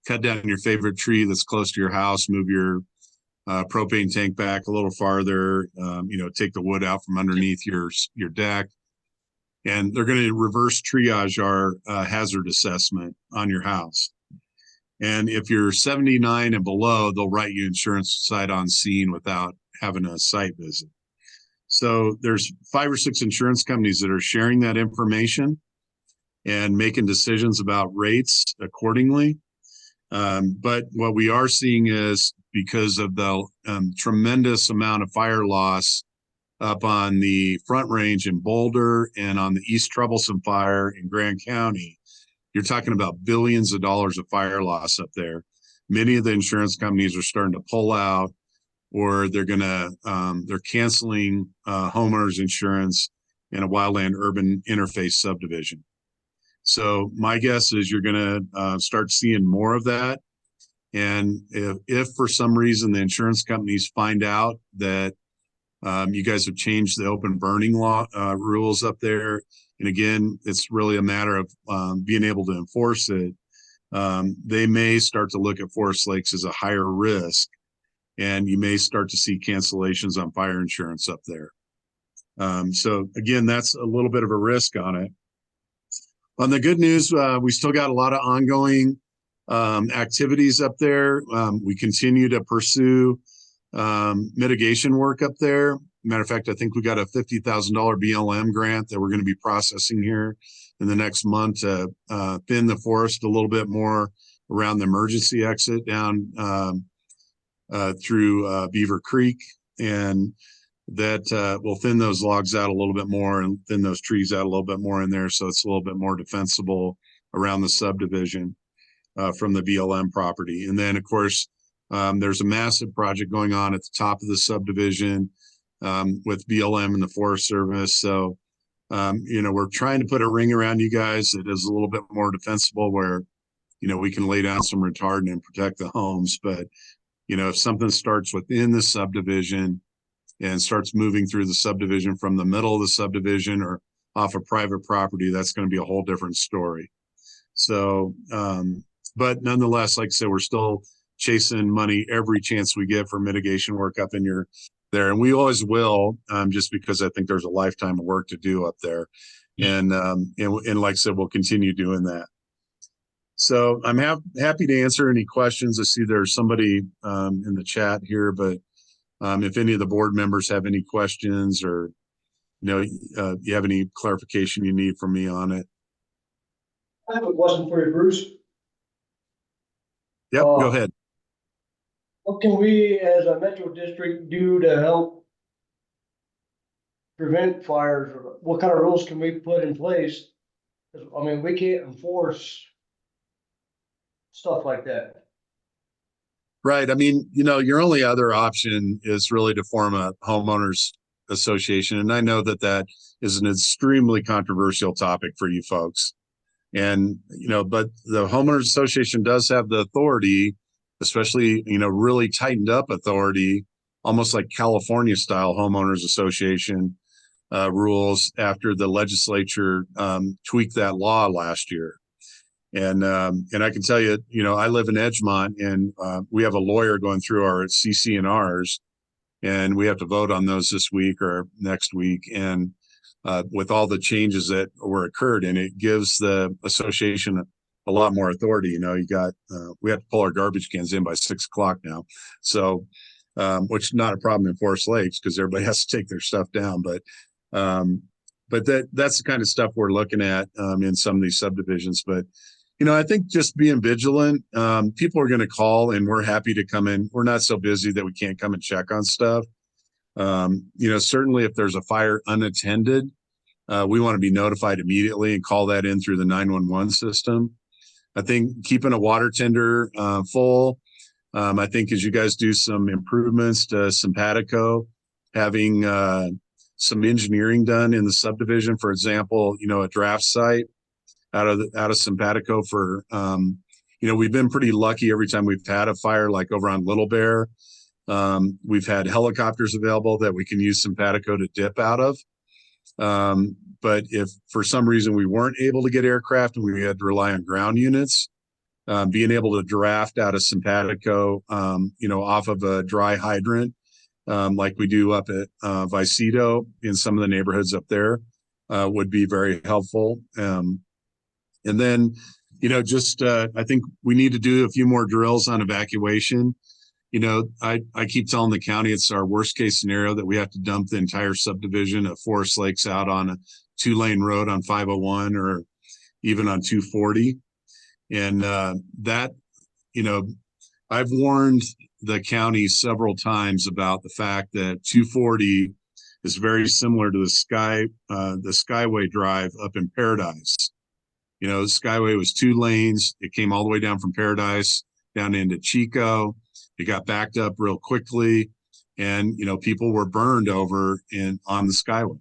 cut down your favorite tree that's close to your house, move your propane tank back a little farther, take the wood out from underneath your deck. And they're going to reverse triage our hazard assessment on your house. And if you're 79 and below, they'll write you insurance sight on scene without having a site visit. So there's 5 or 6 insurance companies that are sharing that information and making decisions about rates accordingly. But what we are seeing is, because of the tremendous amount of fire loss up on the Front Range in Boulder and on the East Troublesome Fire in Grand County, you're talking about billions of dollars of fire loss up there. Many of the insurance companies are starting to pull out, or they're canceling homeowners insurance in a wildland urban interface subdivision. So my guess is you're going to start seeing more of that. And if for some reason the insurance companies find out that you guys have changed the open burning law rules up there, and again, it's really a matter of being able to enforce it. They may start to look at Forest Lakes as a higher risk, and you may start to see cancellations on fire insurance up there. So again, that's a little bit of a risk on it. On the good news, we still got a lot of ongoing activities up there. We continue to pursue mitigation work up there. Matter of fact, I think we got a $50,000 BLM grant that we're going to be processing here in the next month to thin the forest a little bit more around the emergency exit down through Beaver Creek. And that will thin those logs out a little bit more and thin those trees out a little bit more in there. So it's a little bit more defensible around the subdivision from the BLM property. And then of course, there's a massive project going on at the top of the subdivision with BLM and the Forest Service. So, we're trying to put a ring around you guys that is a little bit more defensible where, we can lay down some retardant and protect the homes. But, if something starts within the subdivision and starts moving through the subdivision from the middle of the subdivision or off of private property, that's going to be a whole different story. So, but nonetheless, like I said, we're still chasing money every chance we get for mitigation work up in there. And we always will, just because I think there's a lifetime of work to do up there. And like I said, we'll continue doing that. So I'm happy to answer any questions. I see there's somebody in the chat here, but if any of the board members have any questions or, you have any clarification you need from me on it. I have a question for you, Bruce. Yep, go ahead. What can we as a metro district do to help prevent fires? Or what kind of rules can we put in place? 'Cause, I mean, we can't enforce stuff like that. Right. I mean, your only other option is really to form a homeowners association. And I know that is an extremely controversial topic for you folks. And, but the homeowners association does have the authority, especially, really tightened up authority, almost like California style homeowners association rules after the legislature tweaked that law last year. And I can tell you, I live in Edgemont and we have a lawyer going through our CC&Rs and we have to vote on those this week or next week. And with all the changes that were occurred, and it gives the association a lot more authority. We have to pull our garbage cans in by 6 o'clock now. So, which is not a problem in Forest Lakes because everybody has to take their stuff down. But that's the kind of stuff we're looking at in some of these subdivisions. But, I think just being vigilant, people are going to call and we're happy to come in. We're not so busy that we can't come and check on stuff. Certainly if there's a fire unattended, we want to be notified immediately and call that in through the 911 system. I think keeping a water tender full, I think as you guys do some improvements to Simpatico, having some engineering done in the subdivision, for example, a draft site out of Simpatico for, we've been pretty lucky every time we've had a fire, like over on Little Bear. We've had helicopters available that we can use Simpatico to dip out of. But if for some reason we weren't able to get aircraft and we had to rely on ground units, being able to draft out of Simpatico, off of a dry hydrant, like we do up at Vicedo in some of the neighborhoods up there, would be very helpful. And then, I think we need to do a few more drills on evacuation. I keep telling the county it's our worst case scenario that we have to dump the entire subdivision of Forest Lakes out on a 2-lane road on 501 or even on 240. And I've warned the county several times about the fact that 240 is very similar to the Skyway Drive up in Paradise. The Skyway was 2 lanes. It came all the way down from Paradise down into Chico. It got backed up real quickly and, people were burned over on the Skyway.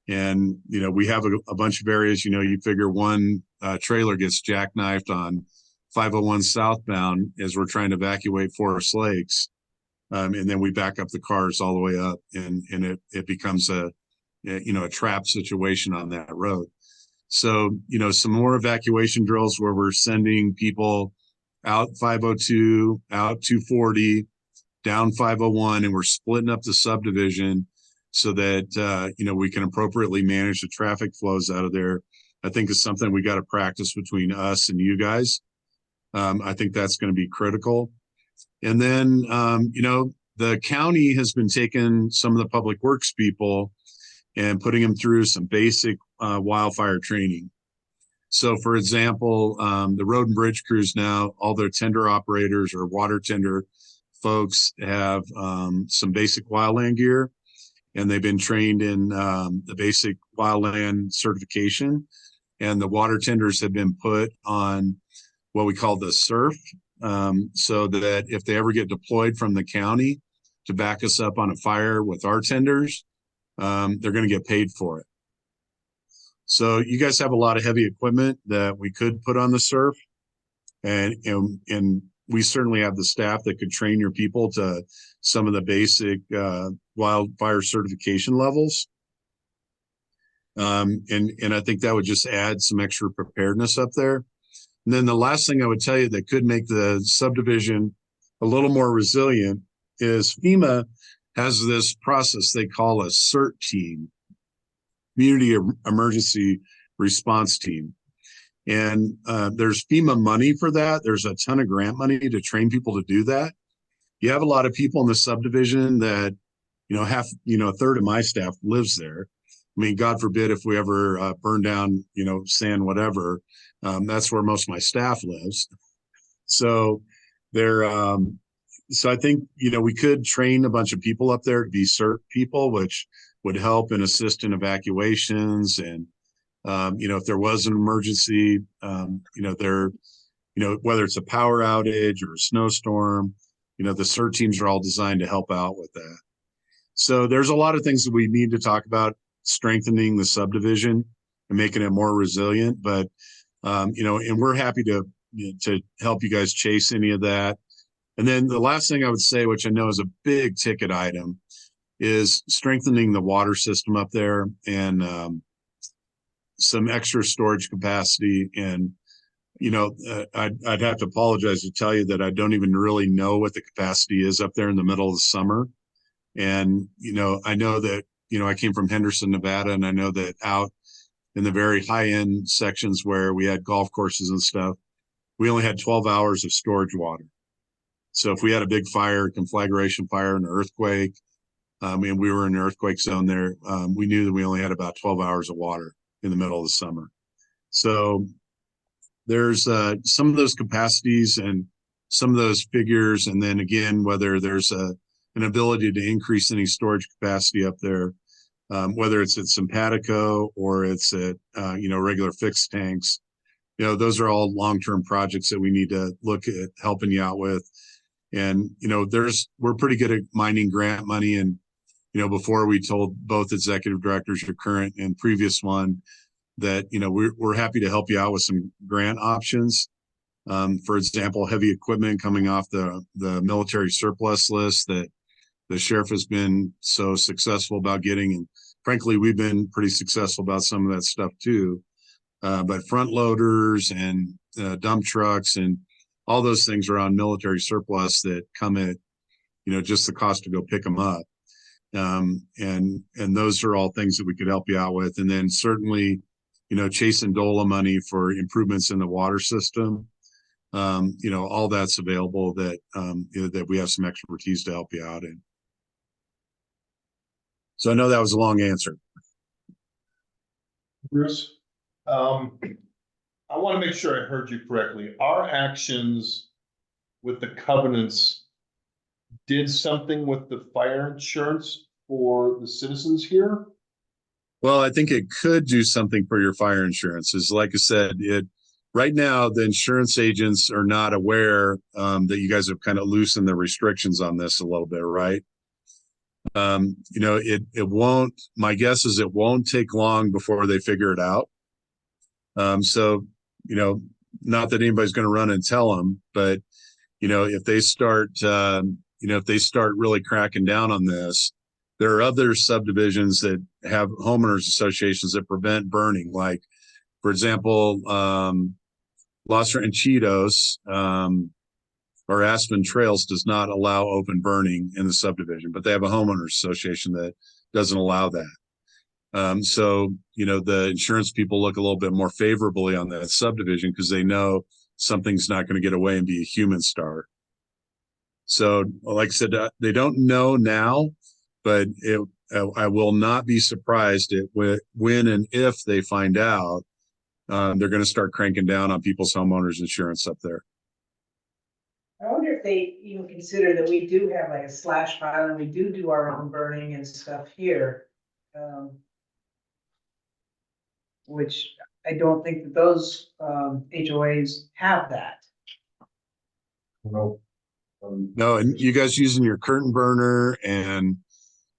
And, we have a bunch of areas, you figure one trailer gets jackknifed on 501 southbound as we're trying to evacuate Forest Lakes. And then we back up the cars all the way up and it becomes a trap situation on that road. So, some more evacuation drills where we're sending people out 502, out 240, down 501, and we're splitting up the subdivision so that, we can appropriately manage the traffic flows out of there. I think is something we got to practice between us and you guys. I think that's going to be critical. And then, the county has been taking some of the public works people and putting them through some basic wildfire training. So for example, the road and bridge crews now, all their tender operators or water tender folks have some basic wildland gear, and they've been trained in the basic wildland certification. And the water tenders have been put on what we call the SURF, so that if they ever get deployed from the county to back us up on a fire with our tenders, they're going to get paid for it. So you guys have a lot of heavy equipment that we could put on the SURF, and we certainly have the staff that could train your people to some of the basic wildfire certification levels. And I think that would just add some extra preparedness up there. And then the last thing I would tell you that could make the subdivision a little more resilient is FEMA has this process they call a CERT team, Community Emergency Response Team. And there's FEMA money for that. There's a ton of grant money to train people to do that. You have a lot of people in the subdivision that, a third of my staff lives there. I mean, God forbid if we ever burn down, San whatever, that's where most of my staff lives. So so I think, we could train a bunch of people up there to be CERT people, which would help and assist in evacuations. And, if there was an emergency, whether it's a power outage or a snowstorm, the CERT teams are all designed to help out with that. So there's a lot of things that we need to talk about, strengthening the subdivision and making it more resilient. But, and we're happy to help you guys chase any of that. And then the last thing I would say, which I know is a big ticket item, is strengthening the water system up there and some extra storage capacity. And, I'd have to apologize to tell you that I don't even really know what the capacity is up there in the middle of the summer. And, I know that, I came from Henderson, Nevada, and I know that out in the very high end sections where we had golf courses and stuff, we only had 12 hours of storage water. So if we had a big fire, conflagration fire, an earthquake, and we were in an earthquake zone there, we knew that we only had about 12 hours of water in the middle of the summer. So there's some of those capacities and some of those figures. And then again, whether there's an ability to increase any storage capacity up there, whether it's at Simpatico or it's at, regular fixed tanks, those are all long-term projects that we need to look at helping you out with. And, we're pretty good at mining grant money. And, before we told both executive directors, your current and previous one, that, we're happy to help you out with some grant options. For example, heavy equipment coming off the military surplus list that the sheriff has been so successful about getting. And frankly, we've been pretty successful about some of that stuff too. But front loaders and dump trucks and all those things are on military surplus that come at, just the cost to go pick them up. And those are all things that we could help you out with. And then certainly, Chase and DOLA money for improvements in the water system. All that's available that, that we have some expertise to help you out in. So I know that was a long answer. Bruce, I want to make sure I heard you correctly. Our actions with the covenants did something with the fire insurance for the citizens here? Well, I think it could do something for your fire insurance. Is like I said, right now the insurance agents are not aware that you guys have kind of loosened the restrictions on this a little bit, right? It won't. My guess is it won't take long before they figure it out. So not that anybody's going to run and tell them, but if they start, if they start really cracking down on this, there are other subdivisions that have homeowners associations that prevent burning, like For example, Los Ranchitos, or Aspen Trails does not allow open burning in the subdivision, but they have a homeowners association that doesn't allow that. So, you know, the insurance people look a little bit more favorably on that subdivision because they know something's not going to get away and be a human star. So, like I said, they don't know now, but I will not be surprised when and if they find out, they're going to start cranking down on people's homeowners insurance up there. I wonder if they even consider that we do have like a slash file and we do our own burning and stuff here. Which I don't think that those HOAs have that. No. No, and you guys using your curtain burner and,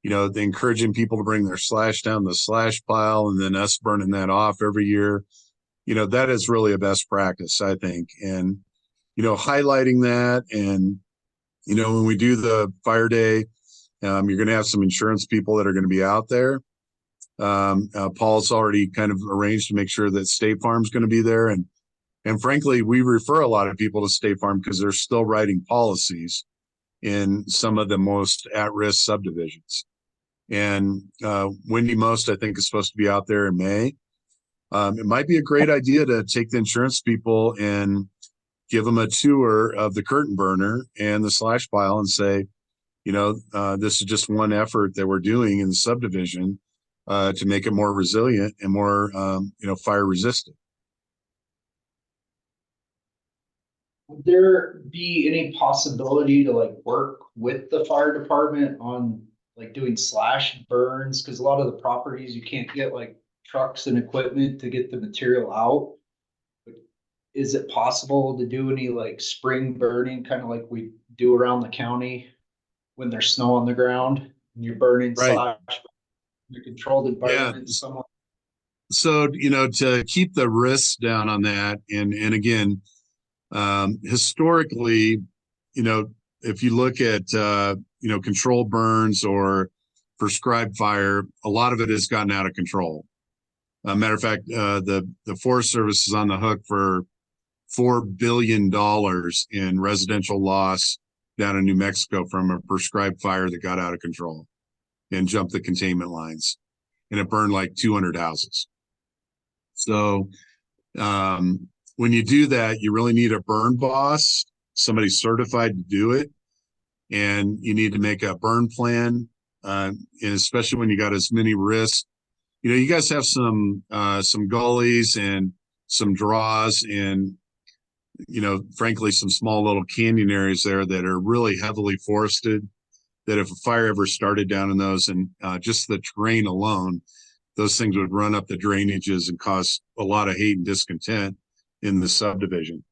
you know, encouraging people to bring their slash down the slash pile and then us burning that off every year. You know, that is really a best practice, I think. And, you know, highlighting that and, you know, when we do the fire day, you're going to have some insurance people that are going to be out there. Paul's already kind of arranged to make sure that State Farm's going to be there. And frankly, we refer a lot of people to State Farm because they're still writing policies in some of the most at-risk subdivisions. And Wendy Most, I think, is supposed to be out there in May. It might be a great idea to take the insurance people and give them a tour of the curtain burner and the slash pile and say, you know, this is just one effort that we're doing in the subdivision to make it more resilient and more, you know, fire resistant. Would there be any possibility to like work with the fire department on like doing slash burns? Because a lot of the properties you can't get like trucks and equipment to get the material out. But is it possible to do any like spring burning, kind of like we do around the county when there's snow on the ground and you're burning Right. slash in a controlled environment? Yeah. So, you know, to keep the risks down on that, and again, historically, you know, if you look at, you know, controlled burns or prescribed fire, a lot of it has gotten out of control. Matter of fact, the Forest Service is on the hook for $4 billion in residential loss down in New Mexico from a prescribed fire that got out of control and jumped the containment lines, and it burned like 200 houses. So, when you do that, you really need a burn boss, somebody certified to do it. And you need to make a burn plan. And especially when you got as many risks, you know, you guys have some gullies and some draws and, you know, frankly, some small little canyon areas there that are really heavily forested, that if a fire ever started down in those and just the terrain alone, those things would run up the drainages and cause a lot of hate and discontent in the subdivision.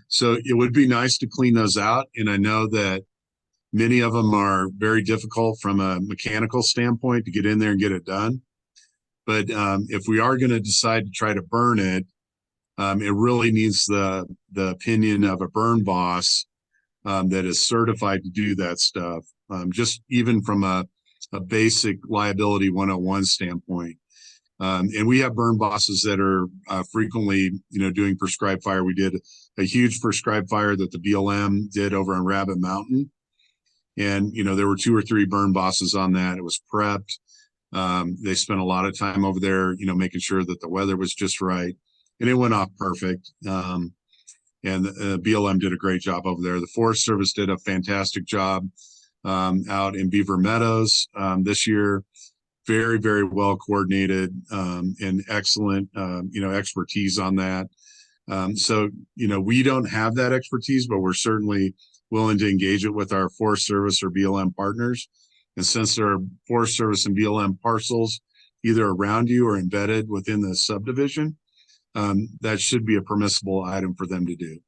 So it would be nice to clean those out. And I know that many of them are very difficult from a mechanical standpoint to get in there and get it done. But if we are going to decide to try to burn it, it really needs the opinion of a burn boss that is certified to do that stuff. Just even from a basic liability 101 standpoint. And we have burn bosses that are frequently, you know, doing prescribed fire. We did a huge prescribed fire that the BLM did over on Rabbit Mountain. And, you know, there were 2 or 3 burn bosses on that. It was prepped. They spent a lot of time over there, you know, making sure that the weather was just right. And it went off perfect. And the BLM did a great job over there. The Forest Service did a fantastic job out in Beaver Meadows this year. Very, very well coordinated and excellent, you know, expertise on that. So, you know, we don't have that expertise, but we're certainly willing to engage it with our Forest Service or BLM partners. And since there are Forest Service and BLM parcels either around you or embedded within the subdivision, that should be a permissible item for them to do.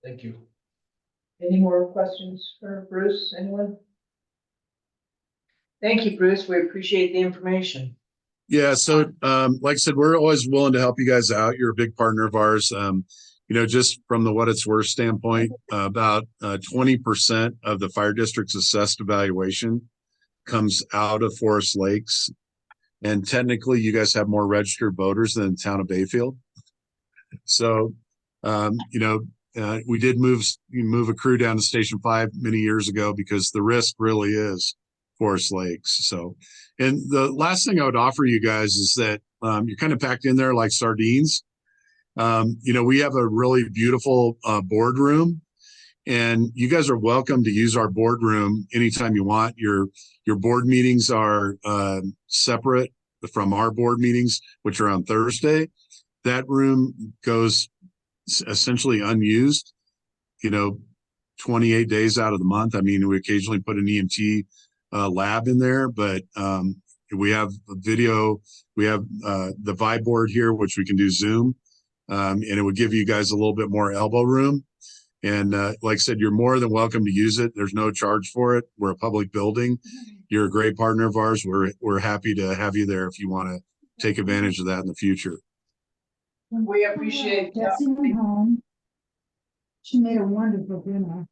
Thank you. Any more questions for Bruce? Anyone? Thank you, Bruce. We appreciate the information. Yeah. So, like I said, we're always willing to help you guys out. You're a big partner of ours. You know, just from the what it's worth standpoint, about 20% of the fire district's assessed evaluation comes out of Forest Lakes. And technically, you guys have more registered voters than the town of Bayfield. So, we did move a crew down to Station 5 many years ago because the risk really is Forest Lakes. So, and the last thing I would offer you guys is that you're kind of packed in there like sardines. We have a really beautiful boardroom, and you guys are welcome to use our boardroom anytime you want. Your board meetings are separate from our board meetings, which are on Thursday. That room goes essentially unused, 28 days out of the month. I mean, we occasionally put an EMT lab in there, but we have a video, we have the Vibe board here, which we can do Zoom, and it would give you guys a little bit more elbow room. And like I said, you're more than welcome to use it. There's no charge for it. We're a public building. You're a great partner of ours. We're happy to have you there if you want to take advantage of that in the future. We appreciate. Jessie went home. She made a wonderful dinner.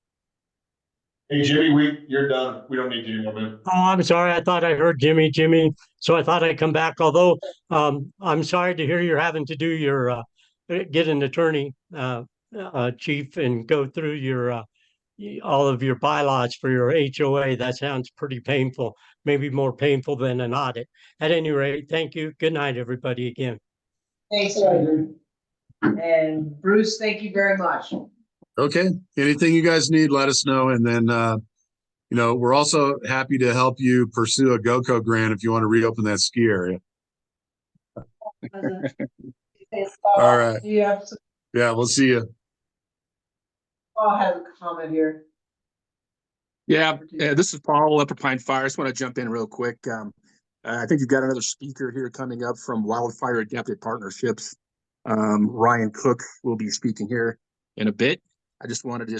Hey, Jimmy, you're done. We don't need you anymore, man. Oh, I'm sorry. I thought I heard Jimmy, so I thought I'd come back. Although I'm sorry to hear you're having to do your get an attorney, chief, and go through your all of your bylaws for your HOA. That sounds pretty painful, maybe more painful than an audit. At any rate, thank you. Good night, everybody, again. Thanks, and Bruce, thank you very much. Okay. Anything you guys need, let us know. And then, we're also happy to help you pursue a GOCO grant if you want to reopen that ski area. All right. Yeah, Yeah, we'll see you. I'll have a comment here. Yeah, this is Paul, Upper Pine Fire. I just want to jump in real quick. I think you've got another speaker here coming up from Wildfire Adapted Partnerships. Ryan Cook will be speaking here in a bit. I just wanted to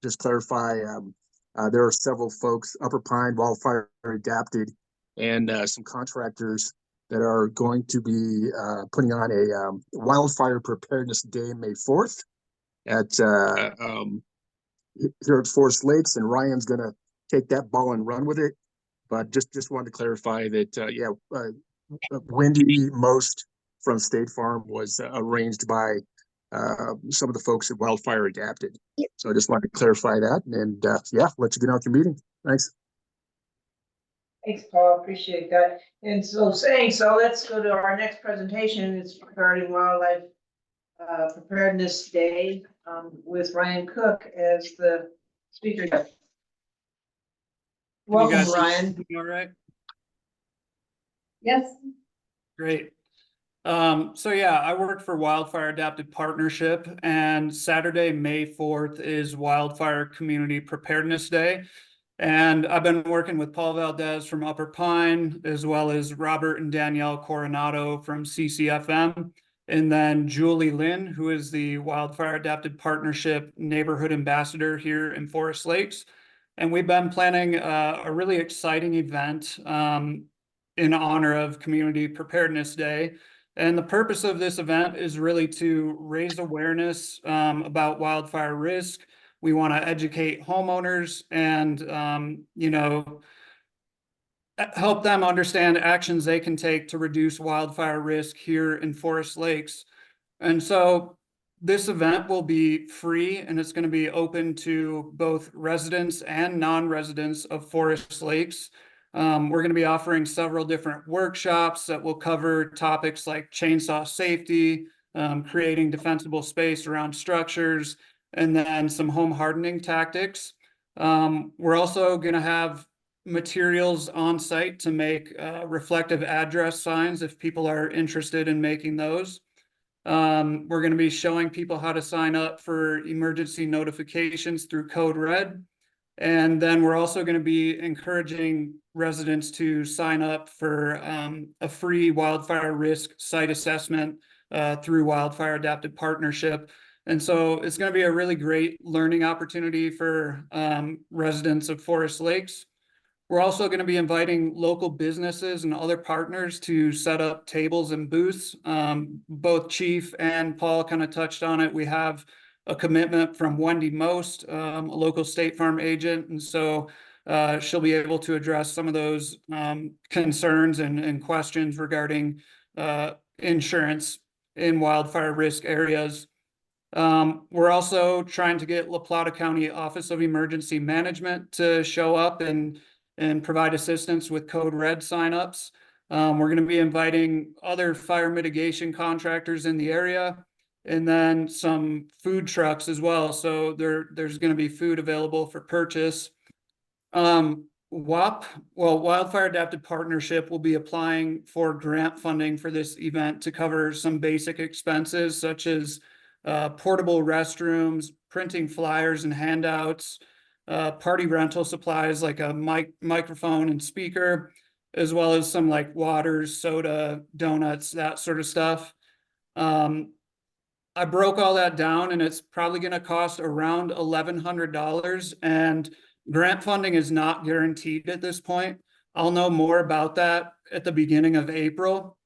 just clarify. There are several folks, Upper Pine, Wildfire Adapted, and some contractors that are going to be putting on a Wildfire Preparedness Day, May 4th, at here at Forest Lakes, and Ryan's going to take that ball and run with it. But just wanted to clarify that, Wendy Most from State Farm was arranged by some of the folks at Wildfire Adapted. So I just wanted to clarify that, and let you get out your meeting. Thanks. Thanks, Paul. Appreciate that. And so let's go to our next presentation. It's regarding Wildlife Preparedness Day with Ryan Cook as the speaker. Welcome, Ryan. All right. Yes. Great. I work for Wildfire Adapted Partnership, and Saturday, May 4th is Wildfire Community Preparedness Day. And I've been working with Paul Valdez from Upper Pine, as well as Robert and Danielle Coronado from CCFM, and then Julie Lynn, who is the Wildfire Adapted Partnership Neighborhood Ambassador here in Forest Lakes. And we've been planning a really exciting event in honor of Community Preparedness Day. And the purpose of this event is really to raise awareness about wildfire risk. We want to educate homeowners and, help them understand actions they can take to reduce wildfire risk here in Forest Lakes. And so this event will be free, and it's going to be open to both residents and non-residents of Forest Lakes. We're going to be offering several different workshops that will cover topics like chainsaw safety, creating defensible space around structures, and then some home hardening tactics. We're also going to have materials on site to make reflective address signs if people are interested in making those. We're going to be showing people how to sign up for emergency notifications through Code Red. And then we're also going to be encouraging residents to sign up for a free wildfire risk site assessment through Wildfire Adapted Partnership. And so it's going to be a really great learning opportunity for residents of Forest Lakes. We're also going to be inviting local businesses and other partners to set up tables and booths. Both Chief and Paul kind of touched on it. We have a commitment from Wendy Most, a local State Farm agent. And so she'll be able to address some of those concerns and questions regarding insurance in wildfire risk areas. We're also trying to get La Plata County Office of Emergency Management to show up and provide assistance with Code Red signups. We're going to be inviting other fire mitigation contractors in the area, and then some food trucks as well. So there's going to be food available for purchase. WAP, well, Wildfire Adapted Partnership will be applying for grant funding for this event to cover some basic expenses such as portable restrooms, printing flyers and handouts, party rental supplies like a microphone and speaker, as well as some like waters, soda, donuts, that sort of stuff. I broke all that down, and it's probably going to cost around $1,100, and grant funding is not guaranteed at this point. I'll know more about that at the beginning of April.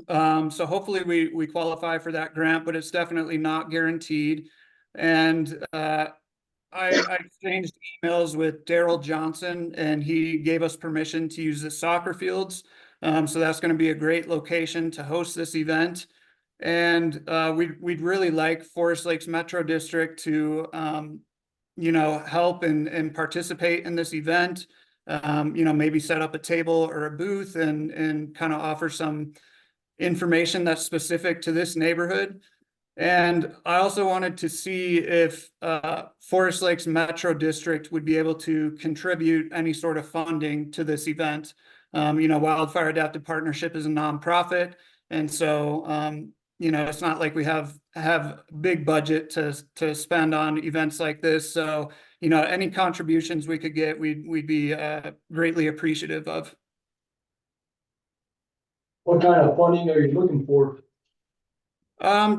So hopefully we qualify for that grant, but it's definitely not guaranteed. And I exchanged emails with Daryl Johnson, and he gave us permission to use the soccer fields. So that's going to be a great location to host this event. And we'd really like Forest Lakes Metro District to help and participate in this event. Maybe set up a table or a booth and kind of offer some information that's specific to this neighborhood. And I also wanted to see if Forest Lakes Metro District would be able to contribute any sort of funding to this event. Wildfire Adapted Partnership is a nonprofit, and so it's not like we have big budget to spend on events like this. So any contributions we could get, we'd be greatly appreciative of. What kind of funding are you looking for?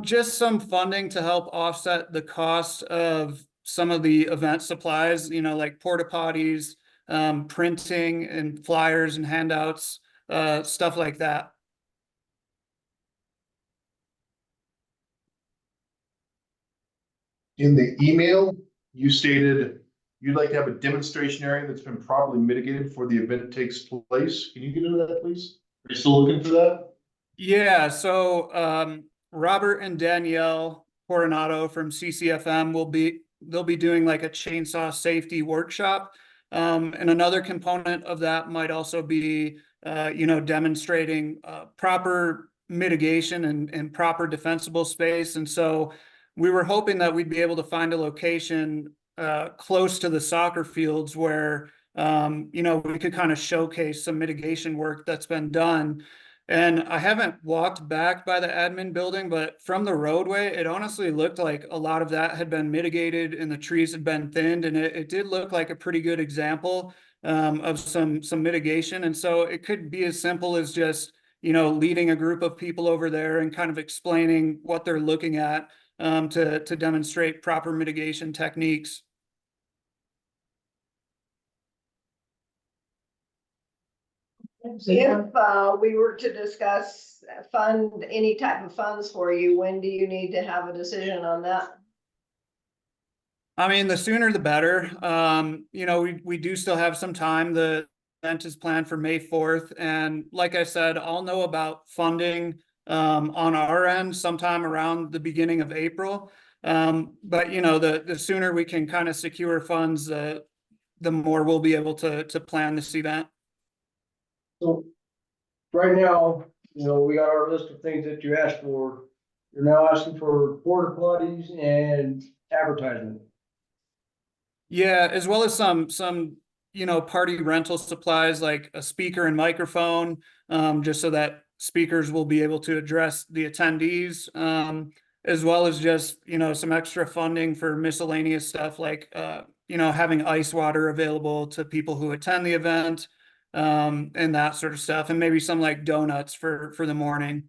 Just some funding to help offset the cost of some of the event supplies, like porta potties, printing and flyers and handouts, stuff like that. In the email, you stated you'd like to have a demonstration area that's been properly mitigated before the event takes place. Can you get into that, please? Are you still looking for that? Yeah, so Robert and Danielle Coronado from CCFM they'll be doing like a chainsaw safety workshop. And another component of that might also be demonstrating proper mitigation and proper defensible space. And so we were hoping that we'd be able to find a location close to the soccer fields where we could kind of showcase some mitigation work that's been done. And I haven't walked back by the admin building, but from the roadway, it honestly looked like a lot of that had been mitigated and the trees had been thinned, and it did look like a pretty good example of some mitigation. And so it could be as simple as just leading a group of people over there and kind of explaining what they're looking at to demonstrate proper mitigation techniques. If we were to discuss fund any type of funds for you, when do you need to have a decision on that? I mean, the sooner the better. We do still have some time. The event is planned for May 4th. And like I said, I'll know about funding on our end sometime around the beginning of April. But the sooner we can kind of secure funds, the more we'll be able to plan this event. So right now, we got our list of things that you asked for. You're now asking for porta potties and advertisement. Yeah, as well as some party rental supplies like a speaker and microphone, just so that speakers will be able to address the attendees, as well as just some extra funding for miscellaneous stuff like having ice water available to people who attend the event. And that sort of stuff, and maybe some like donuts for the morning.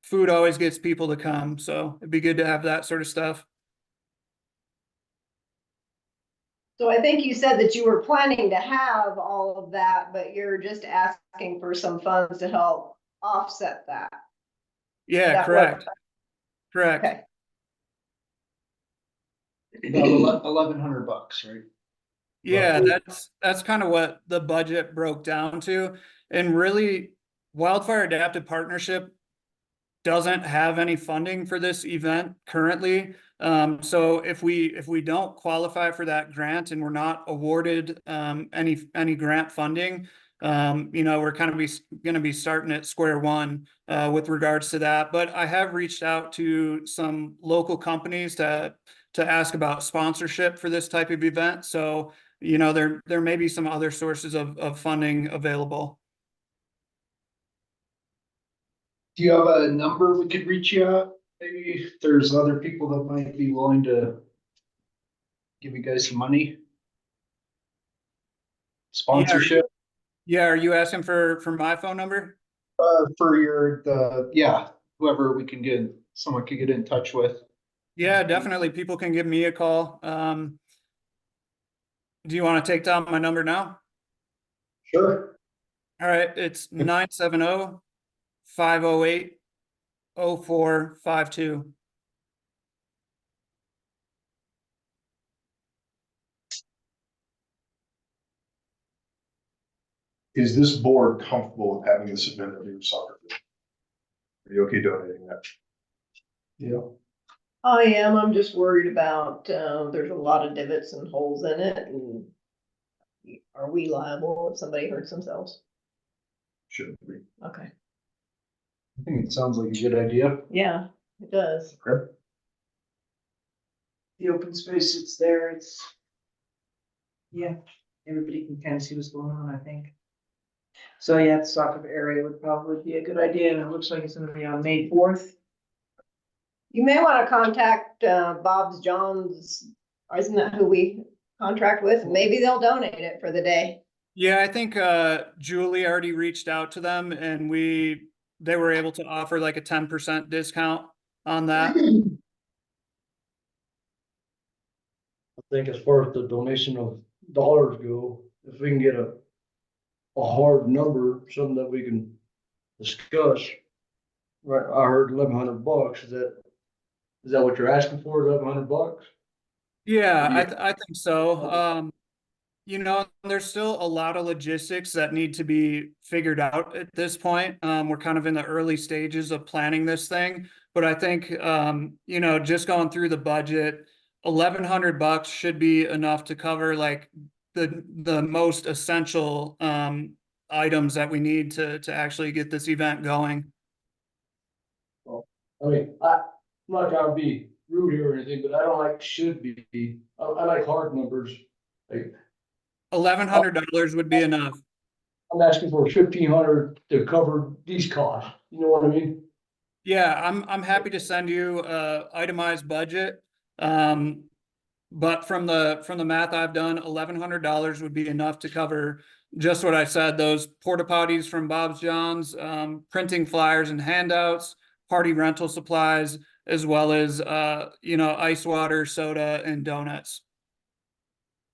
Food always gets people to come, so it'd be good to have that sort of stuff. So I think you said that you were planning to have all of that, but you're just asking for some funds to help offset that. Yeah, correct. Correct. Okay. About $1,100, right? Yeah, that's kind of what the budget broke down to. And really, Wildfire Adaptive Partnership doesn't have any funding for this event currently. So if we don't qualify for that grant and we're not awarded any grant funding, we're kind of gonna be starting at square one with regards to that. But I have reached out to some local companies to ask about sponsorship for this type of event. So, there may be some other sources of funding available. Do you have a number we could reach you at? Maybe if there's other people that might be willing to give you guys some money? Sponsorship, Yeah, are you asking for my phone number? for whoever we can get, someone could get in touch with. Yeah, definitely. People can give me a call. Do you want to take down my number now? Sure. All right, it's 970-508-0452. Is this board comfortable with having this event at your soccer field? Are you okay donating that? Yeah. I am, I'm just worried about, there's a lot of divots and holes in it, and are we liable if somebody hurts themselves? Shouldn't be. Okay, I think it sounds like a good idea. yeah, it does. Okay. The open space, it's there, yeah, everybody can kind of see what's going on, I think. So yeah, the soccer area would probably be a good idea, and it looks like it's gonna be on May 4th. You may wanna contact, Bob's John's, isn't that who we contract with? Maybe they'll donate it for the day. Yeah, I think Julie already reached out to them and they were able to offer like a 10% discount on that. I think as far as the donation of dollars go, if we can get a hard number, something that we can discuss. Right, I heard $1,100. Is that what you're asking for, $1,100? Yeah, I think so. There's still a lot of logistics that need to be figured out at this point. We're kind of in the early stages of planning this thing, but I think, just going through the budget, $1,100 should be enough to cover like the most essential items that we need to actually get this event going. I mean, I'm not trying to be rude here or anything, but I don't like should be. I like hard numbers. Like, $1,100 would be enough. I'm asking for 1,500 to cover these costs. You know what I mean? Yeah, I'm happy to send you a itemized budget. But from the math I've done, $1,100 would be enough to cover just what I said, those porta potties from Bob's John's, printing flyers and handouts, party rental supplies, as well as ice water, soda, and donuts.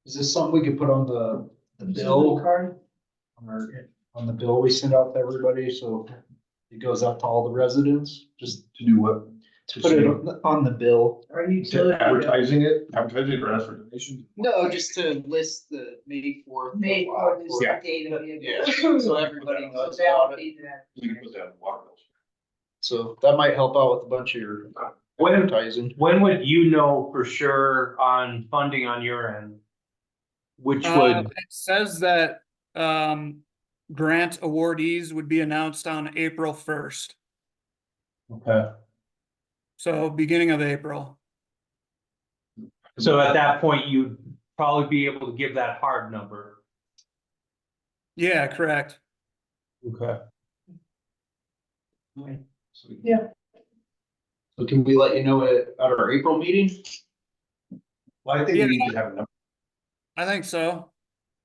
Is this something we could put on the bill? Card? On the bill we send out to everybody, so it goes out to all the residents, just To do what? to put it on the bill. Our utility. Advertising it or ask for donations? No, just to list the May 4th. May 4th is the Yeah. date of the Yeah, event. so everybody So knows they'll about it. be that. You can put that in water bills. So that might help out with a bunch of your advertising. When would you know for sure on funding on your end? Which would, It says that grant awardees would be announced on April 1st. okay, So beginning of April. so at that point, you'd probably be able to give that hard number. Yeah, correct. Okay. Yeah. So can we let you know at our April meeting? Well, I think we need to have a number. I think so.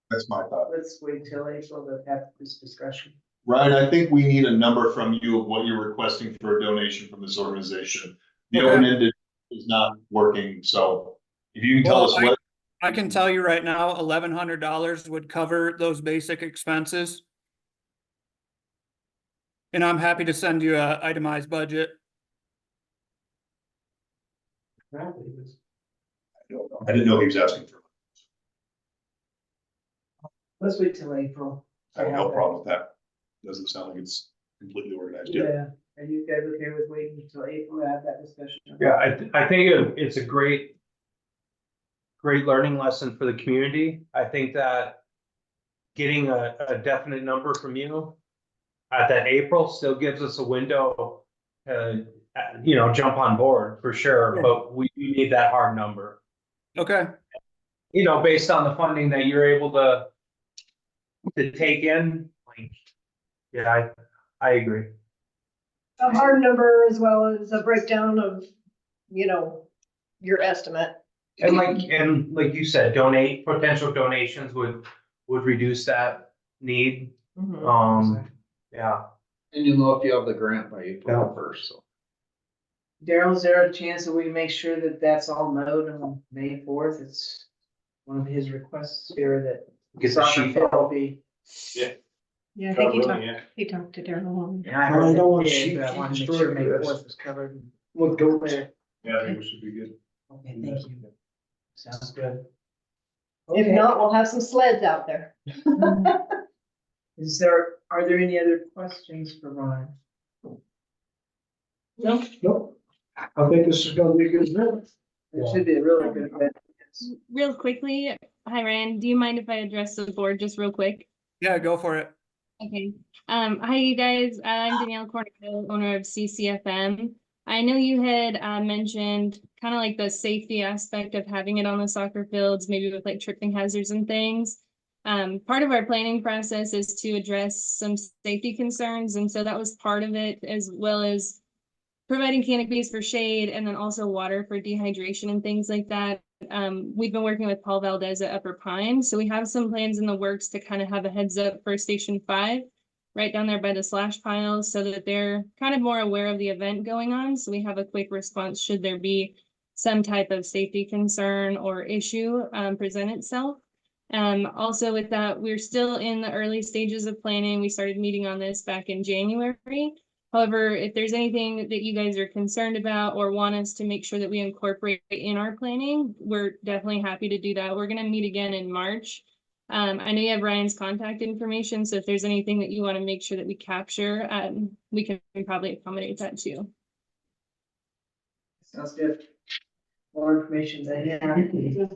That's my thought. Let's wait till April to have this discussion. Ryan, I think we need a number from you of what you're requesting for a donation from this organization. The Okay. open-ended is not working, so if you can tell us Well, what, I can tell you right now, $1,100 would cover those basic expenses. And I'm happy to send you a itemized budget. I don't know. I didn't know he was asking for. Let's wait till April. I have no problem with that. Doesn't sound like it's completely organized yet. Yeah, are you guys okay with waiting until April to have that discussion? Yeah, I think it's a great learning lesson for the community. I think that getting a definite number from you at that April still gives us a window to, jump on board for sure, but we need that hard number. Okay, Based on the funding that you're able to take in, like, yeah, I agree. A hard number as well as a breakdown of, your estimate. And like you said, potential donations would reduce that need. Yeah. And you'll know if you have the grant by April 1st, so. Daryl, is there a chance that we make sure that that's all mowed on May 4th? It's one of his requests here that. Get the sheet. Will be. Yeah, I think he talked to Darryl. And I I heard don't want that sheep I wanted to make destroyed sure May for this. 4th was covered. What goats? Yeah, I think we should be good. Okay, thank you. Sounds good. If Okay. not, we'll have some sleds out there. Are there any other questions for Ryan? No, Nope. I think this is gonna be a good event. it should be a really good event. Real quickly, hi Ryan, do you mind if I address the board just real quick? yeah, go for it. Okay, hi you guys, I'm Danielle Cornico, owner of CCFM. I know you had mentioned kind of like the safety aspect of having it on the soccer fields, maybe with like tripping hazards and things. Part of our planning process is to address some safety concerns, and so that was part of it, as well as providing canopies for shade and then also water for dehydration and things like that. We've been working with Paul Valdez at Upper Pine, so we have some plans in the works to kind of have a heads up for Station 5, right down there by the slash piles, so that they're kind of more aware of the event going on. So we have a quick response should there be some type of safety concern or issue present itself. Also with that, we're still in the early stages of planning. We started meeting on this back in January. However, if there's anything that you guys are concerned about or want us to make sure that we incorporate in our planning, we're definitely happy to do that. We're going to meet again in March. I know you have Ryan's contact information, so if there's anything that you want to make sure that we capture, we can probably accommodate that too. Sounds good. More information than yeah.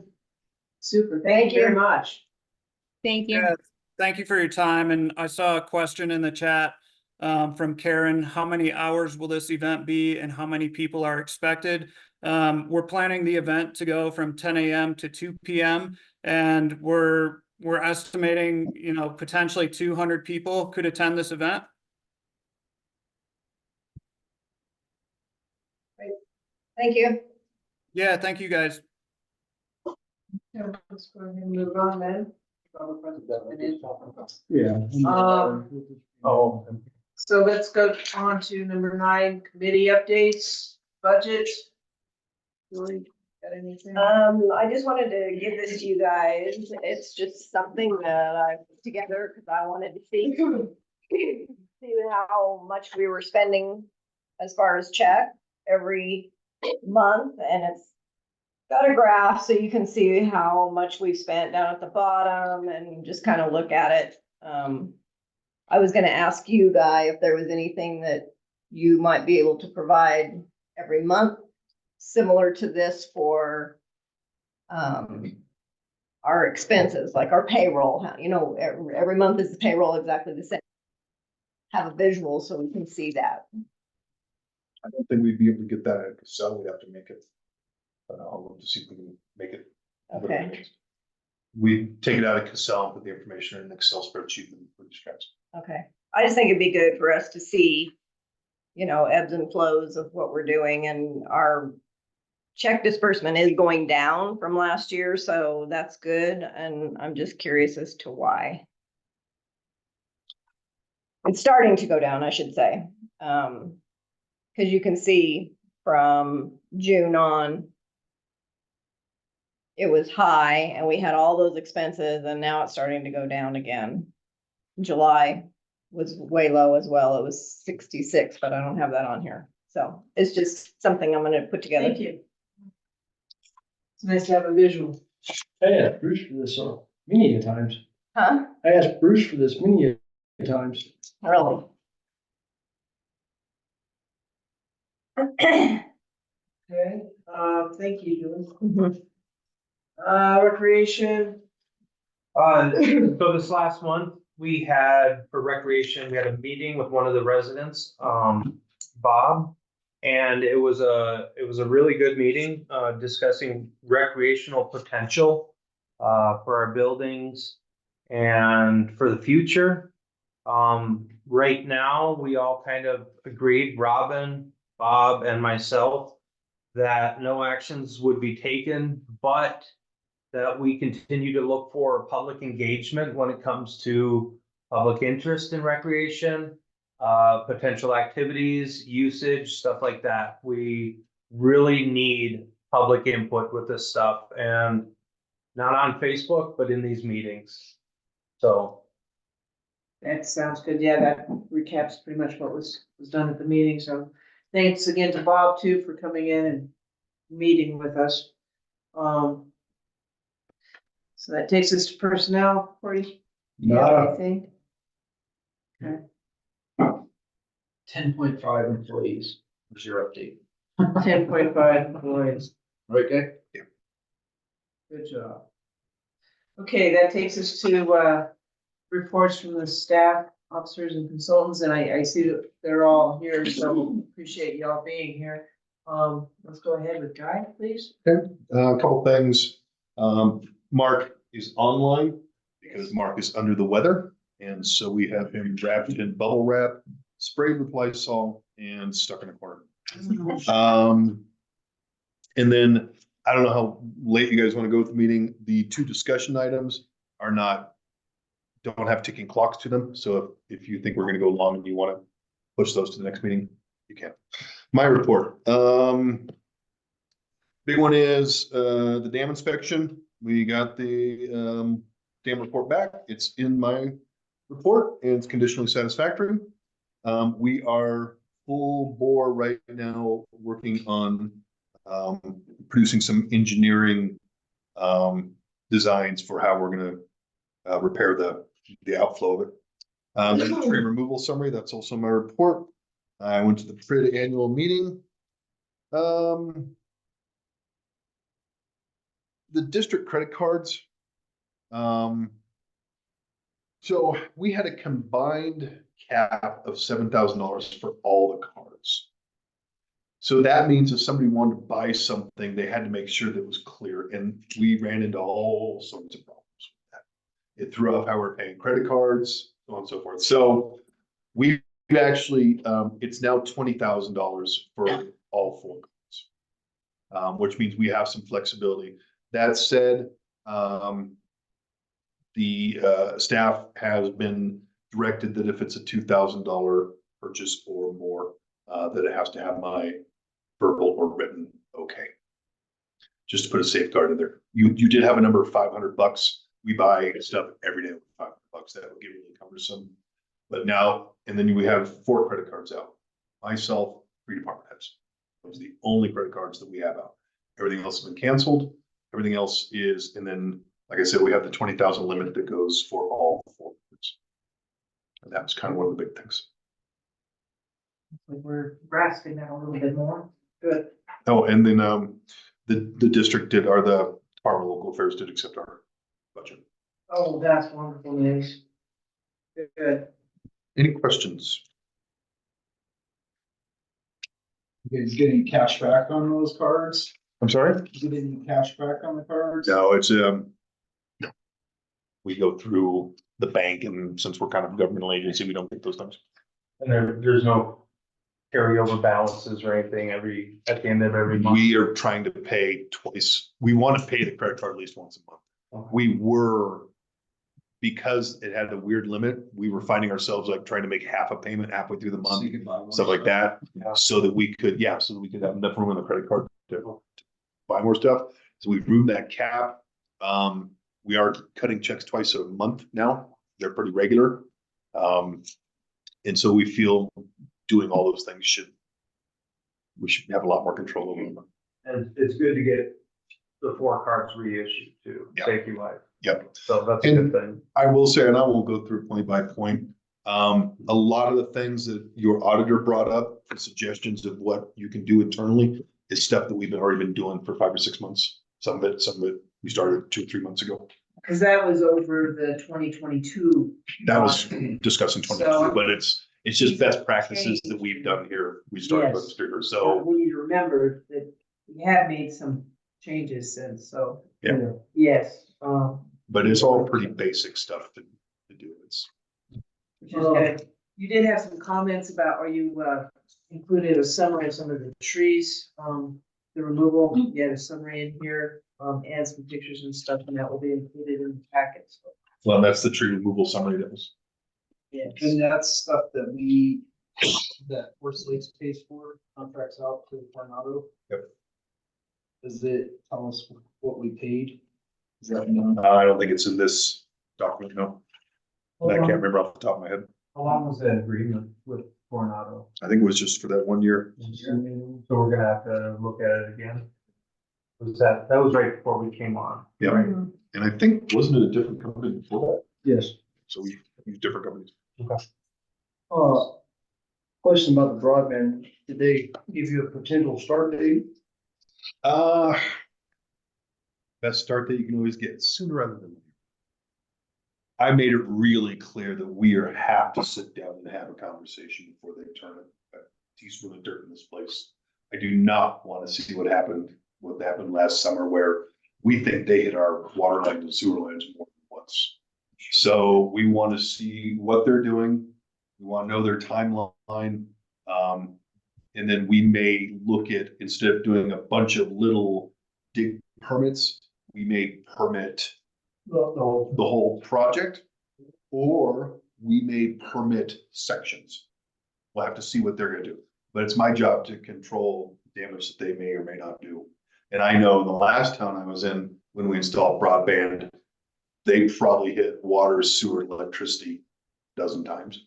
Super, thank Thank you very you. much. Thank you. Yeah, thank you for your time. And I saw a question in the chat from Karen. How many hours will this event be and how many people are expected? We're planning the event to go from 10 a.m. to 2 p.m. and we're estimating, potentially 200 people could attend this event. Thank you. Yeah, thank you guys. Let's go ahead and move on then. Yeah. Oh, So let's go on to number 9, committee updates, budget. Julie, got anything? I just wanted to give this to you guys. It's just something that I put together because I wanted to see how much we were spending as far as check every month, and it's got a graph so you can see how much we've spent down at the bottom and just kind of look at it. I was gonna ask you, Guy, if there was anything that you might be able to provide every month, similar to this for our expenses, like our payroll, every month is the payroll exactly the same. Have a visual so we can see that. I don't think we'd be able to get that at Casella. We'd have to make it. But I'll look to see if we can make it. Okay. We take it out of Casella and put the information in an Excel spreadsheet and put scratch. Okay, I just think it'd be good for us to see, ebbs and flows of what we're doing, and our check disbursement is going down from last year, so that's good, and I'm just curious as to why. It's starting to go down, I should say. Because you can see from June on, it was high and we had all those expenses, and now it's starting to go down again. July was way low as well. It was 66, but I don't have that on here. So it's just something I'm gonna put together. Thank you. It's nice to have a visual. Hey, Bruce, for this, many times. Huh? I asked Bruce for this many times. Really? Okay, thank you, Julie. Recreation, So this last month, we had, for recreation, we had a meeting with one of the residents, Bob. And it was a really good meeting, discussing recreational potential, for our buildings and for the future. Right now, we all kind of agreed, Robin, Bob, and myself, that no actions would be taken, but that we continue to look for public engagement when it comes to public interest in recreation, potential activities, usage, stuff like that. We really need public input with this stuff, and not on Facebook, but in these meetings. So that sounds good. Yeah, that recaps pretty much what was done at the meeting. So thanks again to Bob too for coming in and meeting with us. So that takes us to personnel, Corey. Nada. Anything? Okay. 10.5 employees. Where's your update? 10.5 employees. Right, guy? Yeah. Good job. Okay, that takes us to reports from the staff, officers and consultants, and I see that they're all here, so appreciate y'all being here. Let's go ahead with Guy, please. Okay, a couple things. Mark is online because Mark is under the weather. And so we have him wrapped in bubble wrap, sprayed with Lysol and stuck in a corner. And then I don't know how late you guys want to go with the meeting. The 2 discussion items are don't have ticking clocks to them. So if you think we're going to go long and you want to push those to the next meeting, you can. My report. Big one is the dam inspection. We got the dam report back. It's in my report and it's conditionally satisfactory. We are full bore right now working on producing some engineering designs for how we're going to repair the outflow of it. The tree removal summary, that's also my report. I went to the PRID annual meeting. The district credit cards. So we had a combined cap of $7,000 for all the cards. So that means if somebody wanted to buy something, they had to make sure that it was clear, and we ran into all sorts of problems with that. It threw off how we're paying credit cards, so on and so forth. So we actually, it's now $20,000 for all 4 cards, which means we have some flexibility. That said, the staff has been directed that if it's a $2,000 purchase or more, that it has to have my verbal or written okay. Just to put a safeguard in there. You did have a number of $500. We buy stuff every day with $500. That would get really cumbersome. But now, and then we have 4 credit cards out. Myself, 3 department heads. Those are the only credit cards that we have out. Everything else has been canceled. Everything else is, and then, like I said, we have the 20,000 limit that goes for all 4 cards. And that was kind of one of the big things. Like we're grasping that a little bit more. Good. Oh, and then the district did, or the Department of Local Affairs did accept our budget. Oh, that's wonderful news. Good. Any questions? You guys get any cash back on those cards? I'm sorry? Get any cash back on the cards? No, it's we go through the bank, and since we're kind of a governmental agency, we don't get those things. and there's no carryover balances or anything at the end of every month. We are trying to pay twice. We want to pay the credit card at least once a month. Okay. We were, because it had a weird limit, we were finding ourselves like trying to make half a payment halfway through the So month, you could buy more stuff like that, Yeah. so that we could have enough room on the credit card to buy more stuff. So we've removed that cap. We are cutting checks twice a month now. They're pretty regular. And so we feel doing all those things we should have a lot more control over them. And it's good to get the 4 cards reissued too, Yeah. safety life. Yep. So that's a good thing. I will say, and I will go through point by point. A lot of the things that your auditor brought up, the suggestions of what you can do internally, is stuff that we've already been doing for 5 or 6 months. Some of it we started 2 or 3 months ago. Cause that was over the 2022. That was discussing 22, So- but it's just best practices that we've done here. We started with Yes. speakers, So so we need to remember that we have made some changes since, so. Yeah. Yes, but it's all pretty basic stuff to do. It's which is good. You did have some comments about, or you, included a summary of some of the trees, the removal. You had a summary in here, and some pictures and stuff, and that will be included in the packet, so. well, that's the tree removal summary that was. Yes. And that's stuff that that First Lakes pays for, contracts out to Coronado. Yep. Does it tell us what we paid? Is that known? I don't think it's in this document, no. I can't remember off the top of my head. How long was that agreement with Coronado? I think it was just for that 1 year. So we're gonna have to look at it again. That was right before we came on. Yeah, Right. and I think, wasn't it a different company before Yes. that? So we use different companies. Question about the broadband, did they give you a potential start date? Best start that you can always get sooner rather than later. I made it really clear that we have to sit down and have a conversation before they turn a teaspoon of dirt in this place. I do not want to see what happened last summer, where we think they hit our water lines and sewer lines more than once. So we want to see what they're doing. We want to know their timeline. And then we may look at, instead of doing a bunch of little dig permits, we may permit the whole project, or we may permit sections. We'll have to see what they're gonna do, but it's my job to control damage that they may or may not do. And I know the last town I was in, when we installed broadband, they probably hit water, sewer, and electricity a dozen times.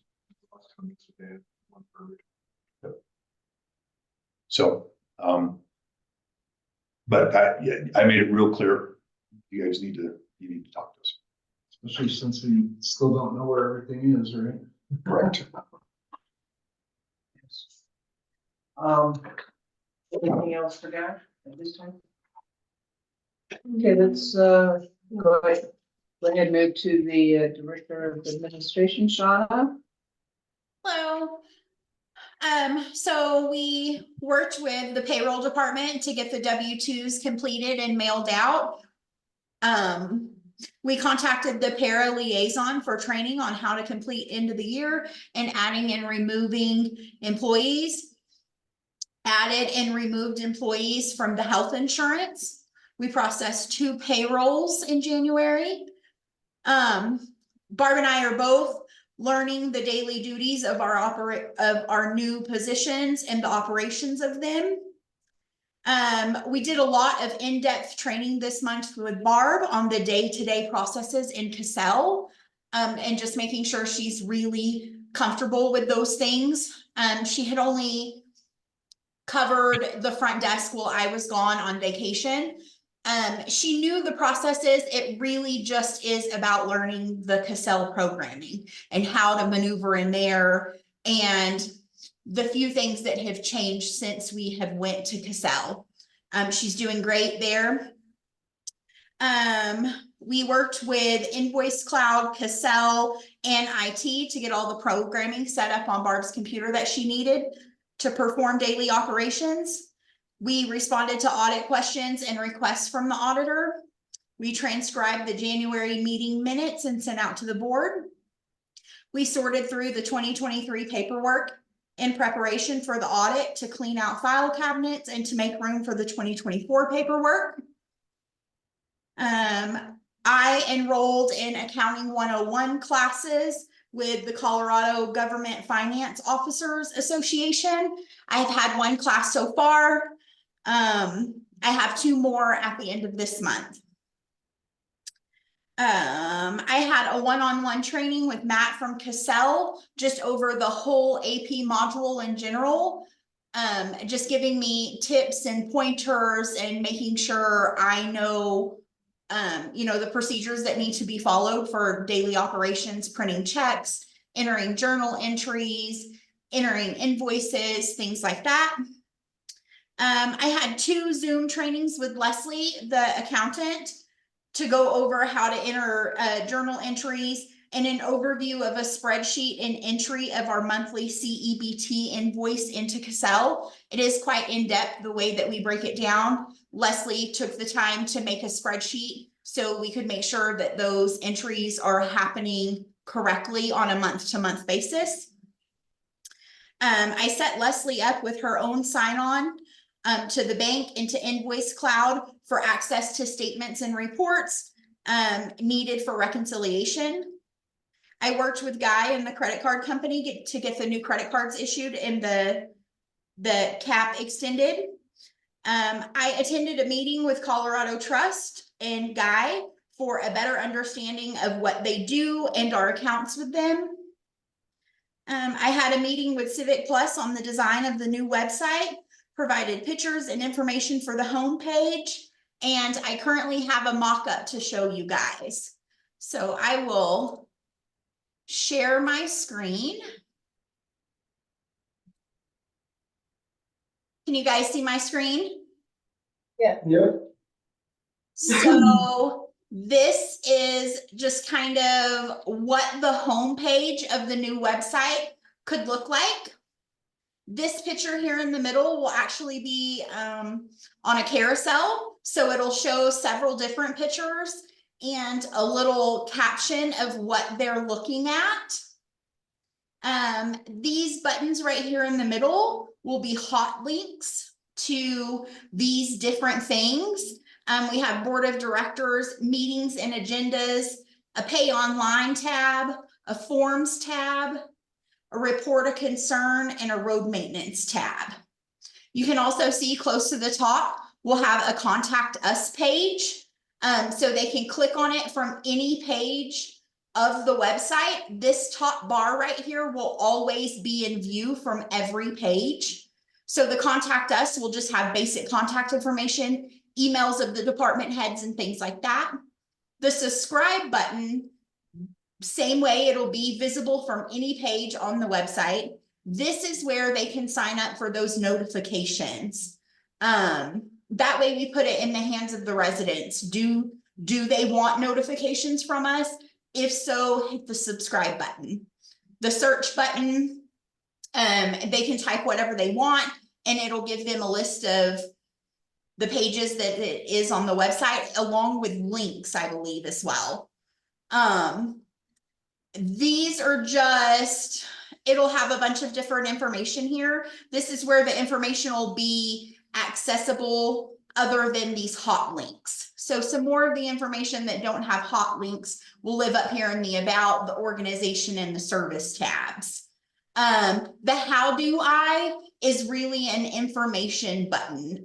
So, but I made it real clear, you guys need to talk to us. Especially since we still don't know where everything is, right? Correct. Anything else for Guy at this time? Okay, let's, go ahead and move to the, Director of Administration, Shauna. Hello. So we worked with the payroll department to get the W-2s completed and mailed out. We contacted the para liaison for training on how to complete end of the year and adding and removing employees. Added and removed employees from the health insurance. We processed 2 payrolls in January. Barb and I are both learning the daily duties of our new positions and the operations of them. We did a lot of in-depth training this month with Barb on the day-to-day processes in Cassell, and just making sure she's really comfortable with those things. She had only covered the front desk while I was gone on vacation. She knew the processes. It really just is about learning the Cassell programming and how to maneuver in there, and the few things that have changed since we have went to Cassell. She's doing great there. We worked with Invoice Cloud, Cassell, and IT to get all the programming set up on Barb's computer that she needed to perform daily operations. We responded to audit questions and requests from the auditor. We transcribed the January meeting minutes and sent out to the board. We sorted through the 2023 paperwork in preparation for the audit to clean out file cabinets and to make room for the 2024 paperwork. I enrolled in Accounting 101 classes with the Colorado Government Finance Officers Association. I've had 1 class so far. I have 2 more at the end of this month. I had a one-on-one training with Matt from Cassell, just over the whole AP module in general. Just giving me tips and pointers and making sure I know the procedures that need to be followed for daily operations, printing checks, entering journal entries, entering invoices, things like that. I had 2 Zoom trainings with Leslie, the accountant, to go over how to enter journal entries and an overview of a spreadsheet and entry of our monthly CEBT invoice into Cassell. It is quite in-depth the way that we break it down. Leslie took the time to make a spreadsheet so we could make sure that those entries are happening correctly on a month-to-month basis. I set Leslie up with her own sign-on to the bank into Invoice Cloud for access to statements and reports needed for reconciliation. I worked with Guy and the credit card company to get the new credit cards issued and the cap extended. I attended a meeting with Colorado Trust and Guy for a better understanding of what they do and our accounts with them. I had a meeting with Civic Plus on the design of the new website, provided pictures and information for the homepage, and I currently have a mock-up to show you guys. So I will share my screen. Can you guys see my screen? Yeah. So this is just kind of what the homepage of the new website could look like. This picture here in the middle will actually be on a carousel. So it'll show several different pictures and a little caption of what they're looking at. These buttons right here in the middle will be hot links to these different things. We have board of directors, meetings and agendas, a pay online tab, a forms tab, a report of concern, and a road maintenance tab. You can also see close to the top, we'll have a contact us page. So they can click on it from any page of the website. This top bar right here will always be in view from every page. So the contact us will just have basic contact information, emails of the department heads and things like that. The subscribe button, same way, it'll be visible from any page on the website. This is where they can sign up for those notifications. That way we put it in the hands of the residents. Do they want notifications from us? If so, hit the subscribe button. The search button, they can type whatever they want and it'll give them a list of the pages that it is on the website, along with links, I believe, as well. These are just, it'll have a bunch of different information here. This is where the information will be accessible other than these hot links. So some more of the information that don't have hot links will live up here in the about, the organization, and the service tabs. The how do I is really an information button.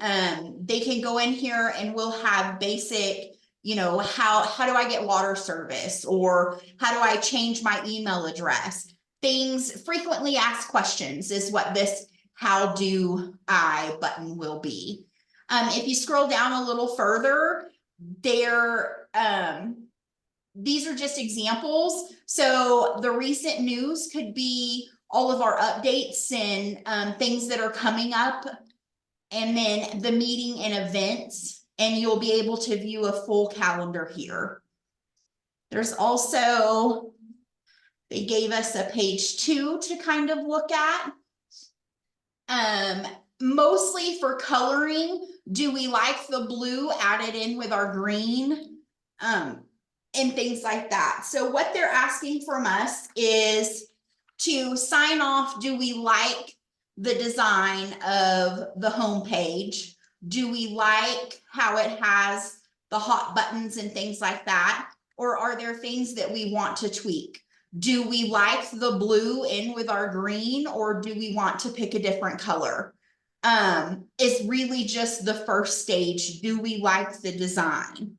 They can go in here and we'll have basic, how do I get water service, or how do I change my email address? Things, frequently asked questions is what this how do I button will be. If you scroll down a little further, these are just examples. So the recent news could be all of our updates and things that are coming up, and then the meeting and events, and you'll be able to view a full calendar here. There's also, they gave us a page 2 to kind of look at. Mostly for coloring, do we like the blue added in with our green, and things like that. So what they're asking from us is to sign off. Do we like the design of the home page? Do we like how it has the hot buttons and things like that? Or are there things that we want to tweak? Do we like the blue in with our green, or do we want to pick a different color? It's really just the first stage. Do we like the design?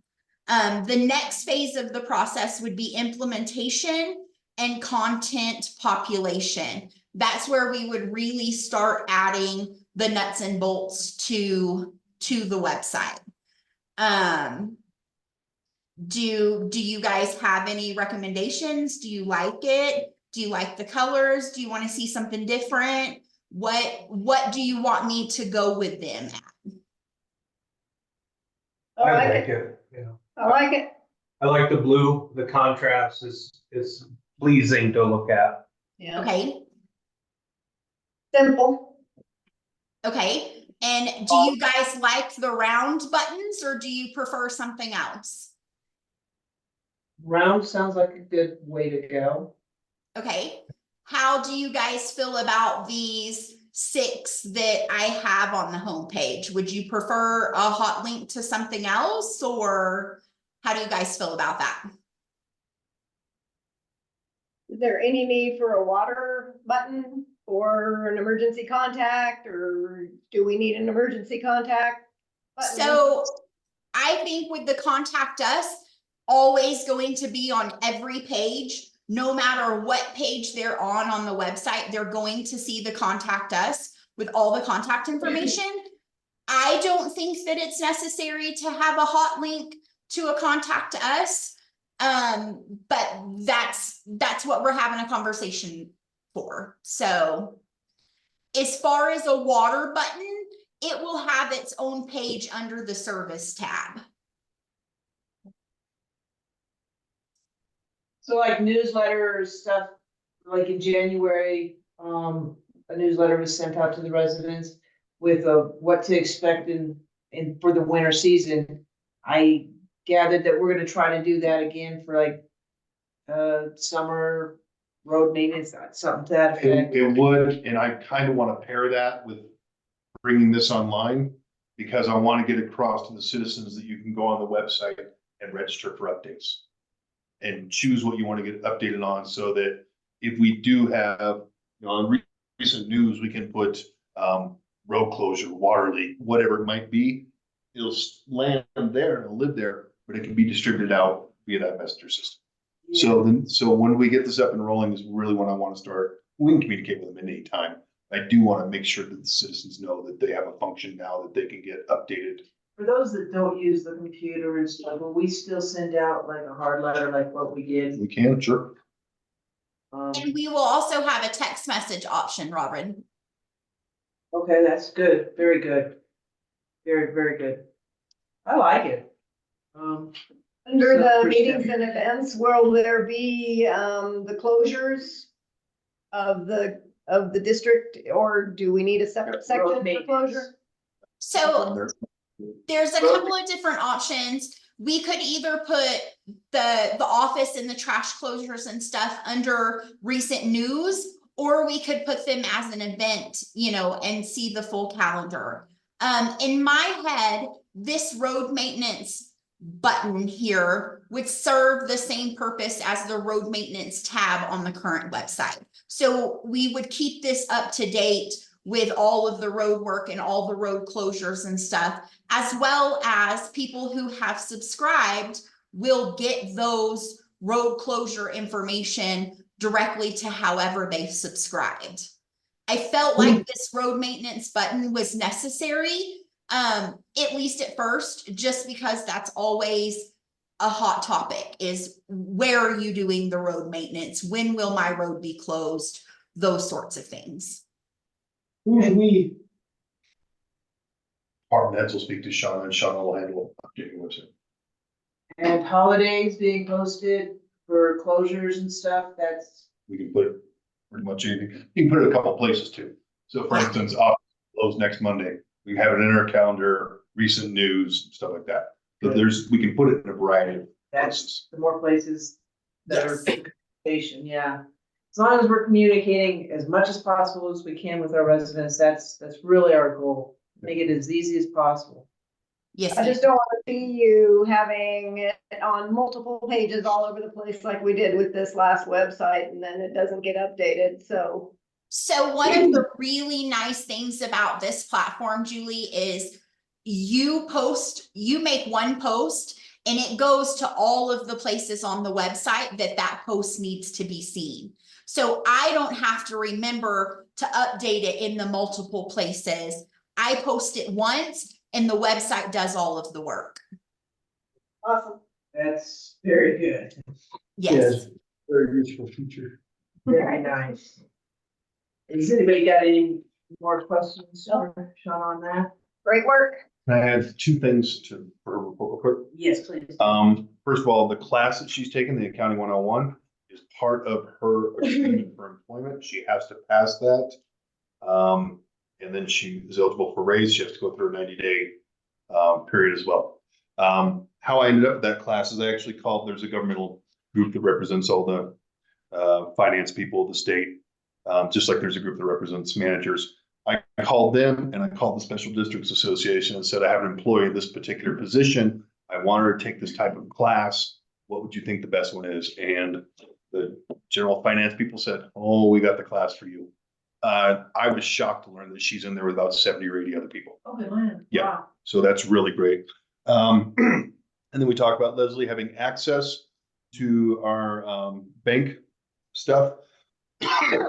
The next phase of the process would be implementation and content population. That's where we would really start adding the nuts and bolts to the website. Do you guys have any recommendations? Do you like it? Do you like the colors? Do you want to see something different? What do you want me to go with them at? I like like it, yeah. I like it. I like the blue, the contrast is pleasing to look at. Yeah. Okay, Simple. okay. And do you guys like the round buttons or do you prefer something else? Round sounds like a good way to go. Okay, how do you guys feel about these 6 that I have on the homepage? Would you prefer a hot link to something else, or how do you guys feel about that? Is there any need for a water button or an emergency contact, or do we need an emergency contact button? So I think with the contact us, always going to be on every page, no matter what page they're on the website, they're going to see the contact us with all the contact information. I don't think that it's necessary to have a hot link to a contact us. But that's what we're having a conversation for. So as far as a water button, it will have its own page under the service tab. So like newsletter stuff, like in January, a newsletter was sent out to the residents with what to expect in for the winter season. I gathered that we're gonna try to do that again for like summer road maintenance, something to that effect. It would, and I kind of want to pair that with bringing this online, because I want to get across to the citizens that you can go on the website and register for updates and choose what you want to get updated on, so that if we do have, you know, on recent news, we can put road closure, water leak, whatever it might be. It'll land there, it'll live there, but it can be distributed out via that messenger system. So when we get this up and rolling is really when I want to start. We can communicate with them at any time. I do want to make sure that the citizens know that they have a function now that they can get updated. For those that don't use the computer and stuff, will we still send out like a hard letter like what we did? We can, sure. And we will also have a text message option, Robin. Okay, that's good. Very good. Very, very good. I like it. Under So the for meetings sure. and events, will there be the closures of the district, or do we need a separate section for maintenance. closure? So there's a couple of different options. We could either put the office and the trash closures and stuff under recent news, or we could put them as an event, you know, and see the full calendar. In my head, this road maintenance button here would serve the same purpose as the road maintenance tab on the current website. So we would keep this up to date with all of the road work and all the road closures and stuff, as well as people who have subscribed will get those road closure information directly to however they subscribed. I felt like this road maintenance button was necessary, at least at first, just because that's always a hot topic, is where are you doing the road maintenance? When will my road be closed? Those sorts of things. Department heads will speak to Shauna, and Shauna will handle updating website. And holidays being posted for closures and stuff, that's. We can put pretty much anything. You can put it a couple places too. So for instance, office closed next Monday. We have it in our calendar, recent news, stuff like that. So we can put it in a variety of places. The more places that are Yes. communication, yeah. As long as we're communicating as much as possible as we can with our residents, that's really our goal. Make it as easy as possible. Yes. I just don't want to see you having it on multiple pages all over the place like we did with this last website, and then it doesn't get updated, so. So one of the really nice things about this platform, Julie, is you make one post and it goes to all of the places on the website that post needs to be seen. So I don't have to remember to update it in the multiple places. I post it once and the website does all of the work. Awesome. That's very good. Yes. Very useful feature. Very nice. Has anybody got any more questions for Sean on that? Great work. I have two things to, real quick. Yes, please. First of all, the class that she's taken, the Accounting 101, is part of her agreement for employment. She has to pass that. And then she is eligible for raise. She has to go through a 90-day period as well. How I ended up with that class is I actually called, there's a governmental group that represents all the finance people of the state, just like there's a group that represents managers. I called them and I called the Special Districts Association and said, I have an employee in this particular position. I want her to take this type of class. What would you think the best one is? And the general finance people said, oh, we got the class for you. I was shocked to learn that she's in there with about 70 or 80 other people. Oh, man. Yeah. Wow. So that's really great. And then we talked about Leslie having access to our bank stuff.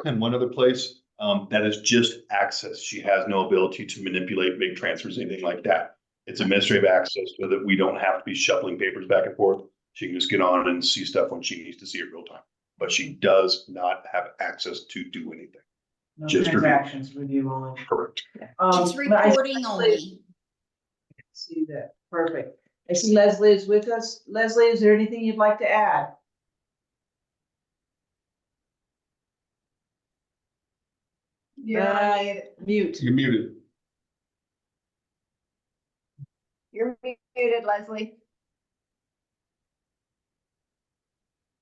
And one other place, that is just access. She has no ability to manipulate, make transfers, anything like that. It's administrative access so that we don't have to be shuffling papers back and forth. She can just get on and see stuff when she needs to see it real time. But she does not have access to do anything. No Just review. transactions review only. Correct. It's But I reporting only. see that. Perfect. I see Leslie is with us. Leslie, is there anything you'd like to add? Mute. You're muted. You're muted, Leslie.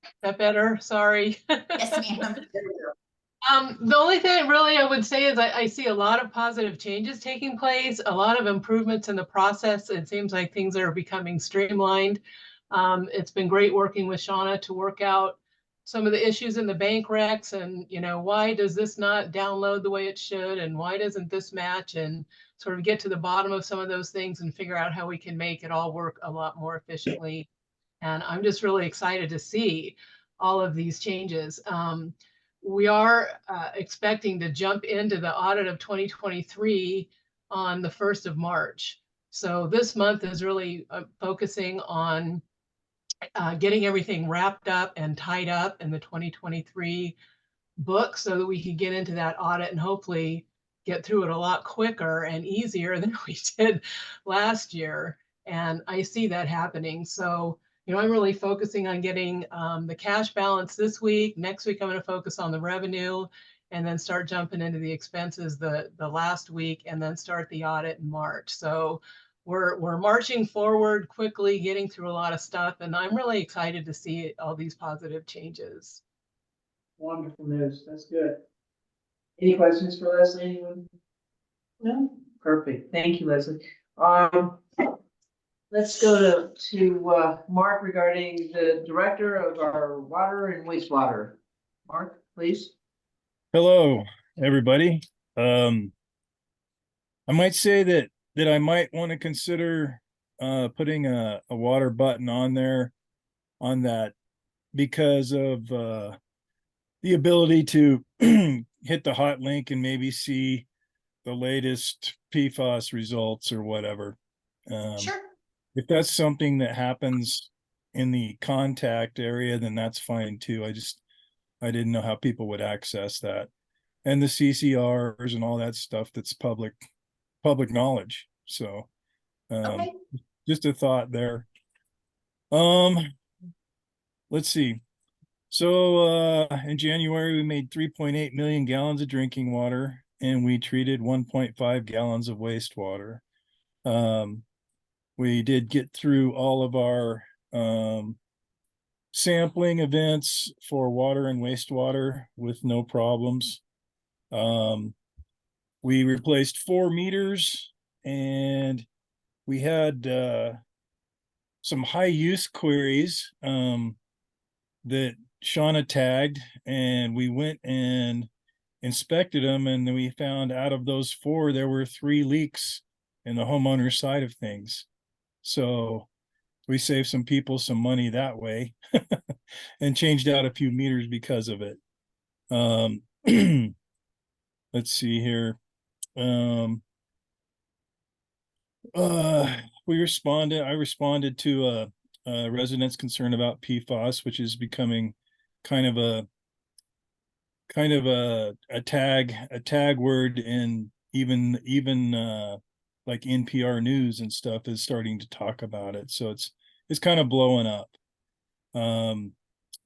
Is that better? Sorry. Yes, ma'am. The only thing really I would say is I see a lot of positive changes taking place, a lot of improvements in the process. It seems like things are becoming streamlined. It's been great working with Shauna to work out some of the issues in the bank recs and, you know, why does this not download the way it should? And why doesn't this match? And sort of get to the bottom of some of those things and figure out how we can make it all work a lot more efficiently. And I'm just really excited to see all of these changes. We are expecting to jump into the audit of 2023 on the 1st of March. So this month is really focusing on getting everything wrapped up and tied up in the 2023 book so that we can get into that audit and hopefully get through it a lot quicker and easier than we did last year. And I see that happening. So, you know, I'm really focusing on getting the cash balance this week. Next week, I'm going to focus on the revenue and then start jumping into the expenses the last week and then start the audit in March. So we're marching forward quickly, getting through a lot of stuff. And I'm really excited to see all these positive changes. Wonderful news. That's good. Any questions for Leslie? Anyone? No? Perfect. Thank you, Leslie. Let's go to Mark regarding the director of our water and wastewater. Mark, please. Hello, everybody. I might say that I might want to consider putting a water button on there on that because of the ability to hit the hot link and maybe see the latest PFAS results or whatever. Sure. If that's something that happens in the contact area, then that's fine too. I didn't know how people would access that. And the CCRs and all that stuff that's public knowledge. So Okay. just a thought there. Let's see. So in January, we made 3.8 million gallons of drinking water and we treated 1.5 gallons of wastewater. We did get through all of our sampling events for water and wastewater with no problems. We replaced 4 meters and we had some high use queries that Shauna tagged, and we went and inspected them, and then we found out of those 4 there were 3 leaks in the homeowner side of things. So we saved some people some money that way and changed out a few meters because of it. Let's see here. I responded to residents concerned about PFAS, which is becoming kind of a tag word, and even like NPR News and stuff is starting to talk about it. So it's kind of blowing up.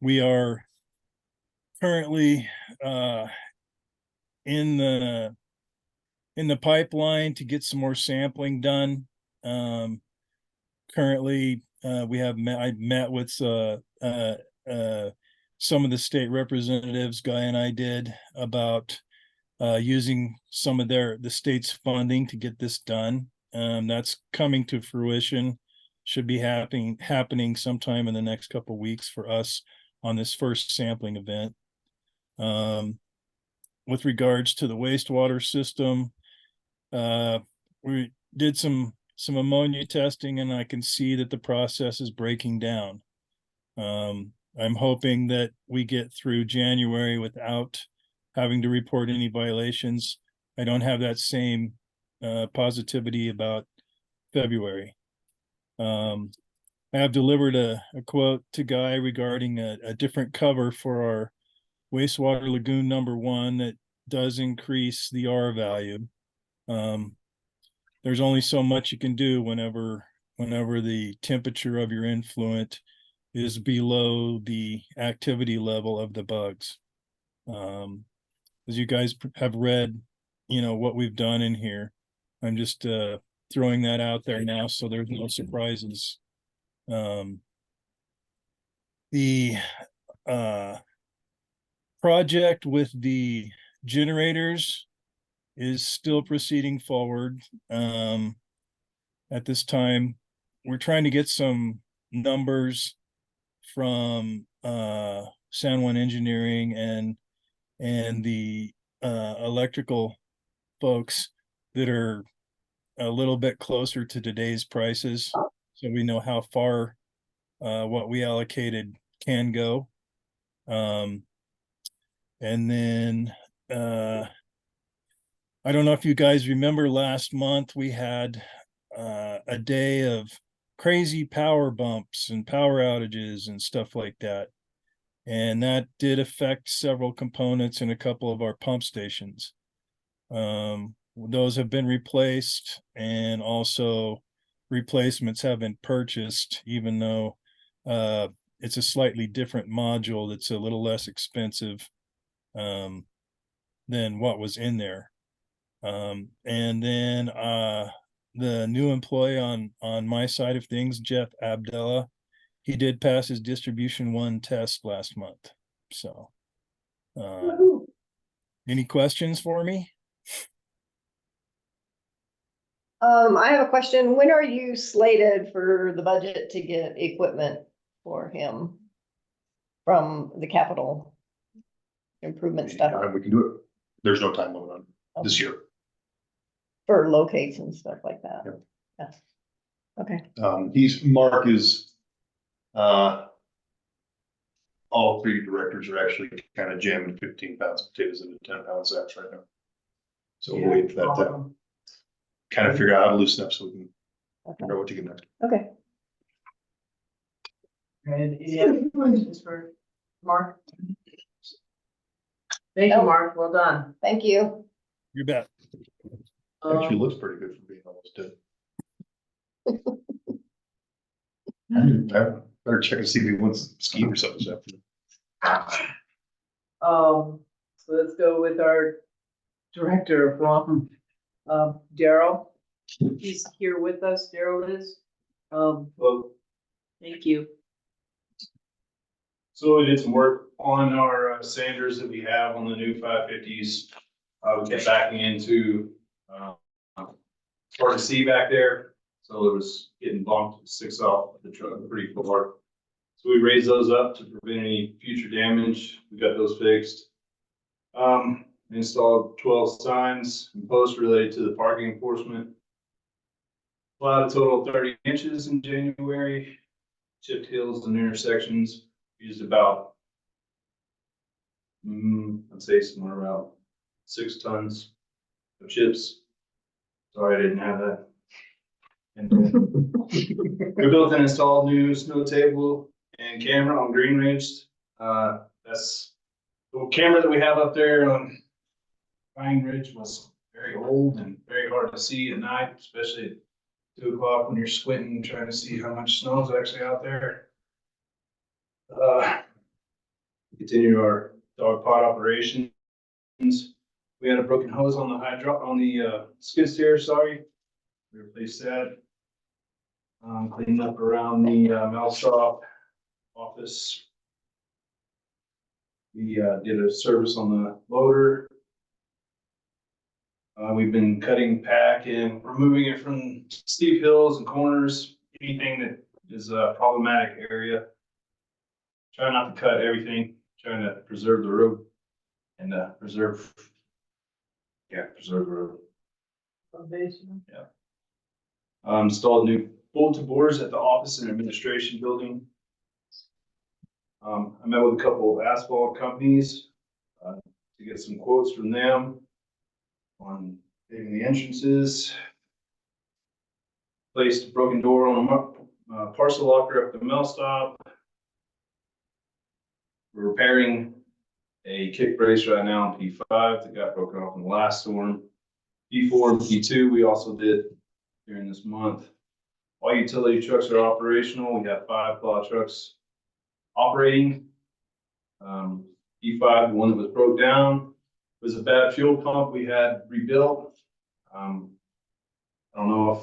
We are currently in the pipeline to get some more sampling done. Currently, I met with some of the state representatives, Guy and I did, about using some of the state's funding to get this done. That's coming to fruition. Should be happening sometime in the next couple of weeks for us on this first sampling event. With regards to the wastewater system, we did some ammonia testing, and I can see that the process is breaking down. I'm hoping that we get through January without having to report any violations. I don't have that same positivity about February. I have delivered a quote to Guy regarding a different cover for our wastewater lagoon number 1 that does increase the R value. There's only so much you can do whenever the temperature of your influent is below the activity level of the bugs. As you guys have read, what we've done in here. I'm just throwing that out there now so there's no surprises. The project with the generators is still proceeding forward. At this time, we're trying to get some numbers from San Juan Engineering and the electrical folks that are a little bit closer to today's prices, so we know how far what we allocated can go. And then I don't know if you guys remember last month, we had a day of crazy power bumps and power outages and stuff like that. And that did affect several components in a couple of our pump stations. Those have been replaced, and also replacements have been purchased, even though it's a slightly different module that's a little less expensive than what was in there. And then the new employee on my side of things, Jeff Abdallah, he did pass his distribution 1 test last month. So any questions for me? I have a question. When are you slated for the budget to get equipment for him from the capital improvement stuff Anytime we can do it. There's no time limit on this year. for locates and stuff like that? Yep. Yeah. Okay. Mark is, all 3 directors are actually kind of jamming 15 pounds of potatoes into 10-pound sacks right now. So we're waiting for that to kind of figure out how to loosen up so we can figure out what to get next. Okay. And any other questions for Mark? Thank you, Mark. Well done. Thank you. You bet. Actually looks pretty good for being almost dead. I better check and see if he wants skiing or something this afternoon. So let's go with our director from Daryl. He's here with us. Daryl is. Well, Thank you. so we did some work on our Sanders that we have on the new 550s. We kept backing into hard to see back there, so it was getting bumped, sticks off the truck pretty far. So we raised those up to prevent any future damage. We got those fixed. Installed 12 signs and posts related to the parking enforcement. Plowed a total of 30 inches in January. Chipped hills and intersections. Used about, I'd say somewhere around 6 tons of chips. Sorry, I didn't have that And we built and installed new snow table and camera on Green Ridge. That's the camera that we have up there on Pine Ridge was very old and very hard to see at night, especially at 2 o'clock when you're squinting, trying to see how much snow is actually out there. Continue our dog pot operations. We had a broken hose on the skid steer, sorry. We replaced that. Cleaning up around the melt shop office. We did a service on the loader. We've been cutting pack and removing it from steep hills and corners, anything that is a problematic area. Try not to cut everything, trying to preserve the road and preserve the road. Foundation. Yeah. Installed new bulletin boards at the office and administration building. I met with a couple of asphalt companies to get some quotes from them on paving the entrances. Placed a broken door on a parcel locker up the mill stop. We're repairing a kick brace right now on P5 that got broken off in the last storm. P4 and P2 we also did during this month. All utility trucks are operational. We have 5 plow trucks operating. P5, the one that was broke down, was a bad fuel pump we had rebuilt. I don't know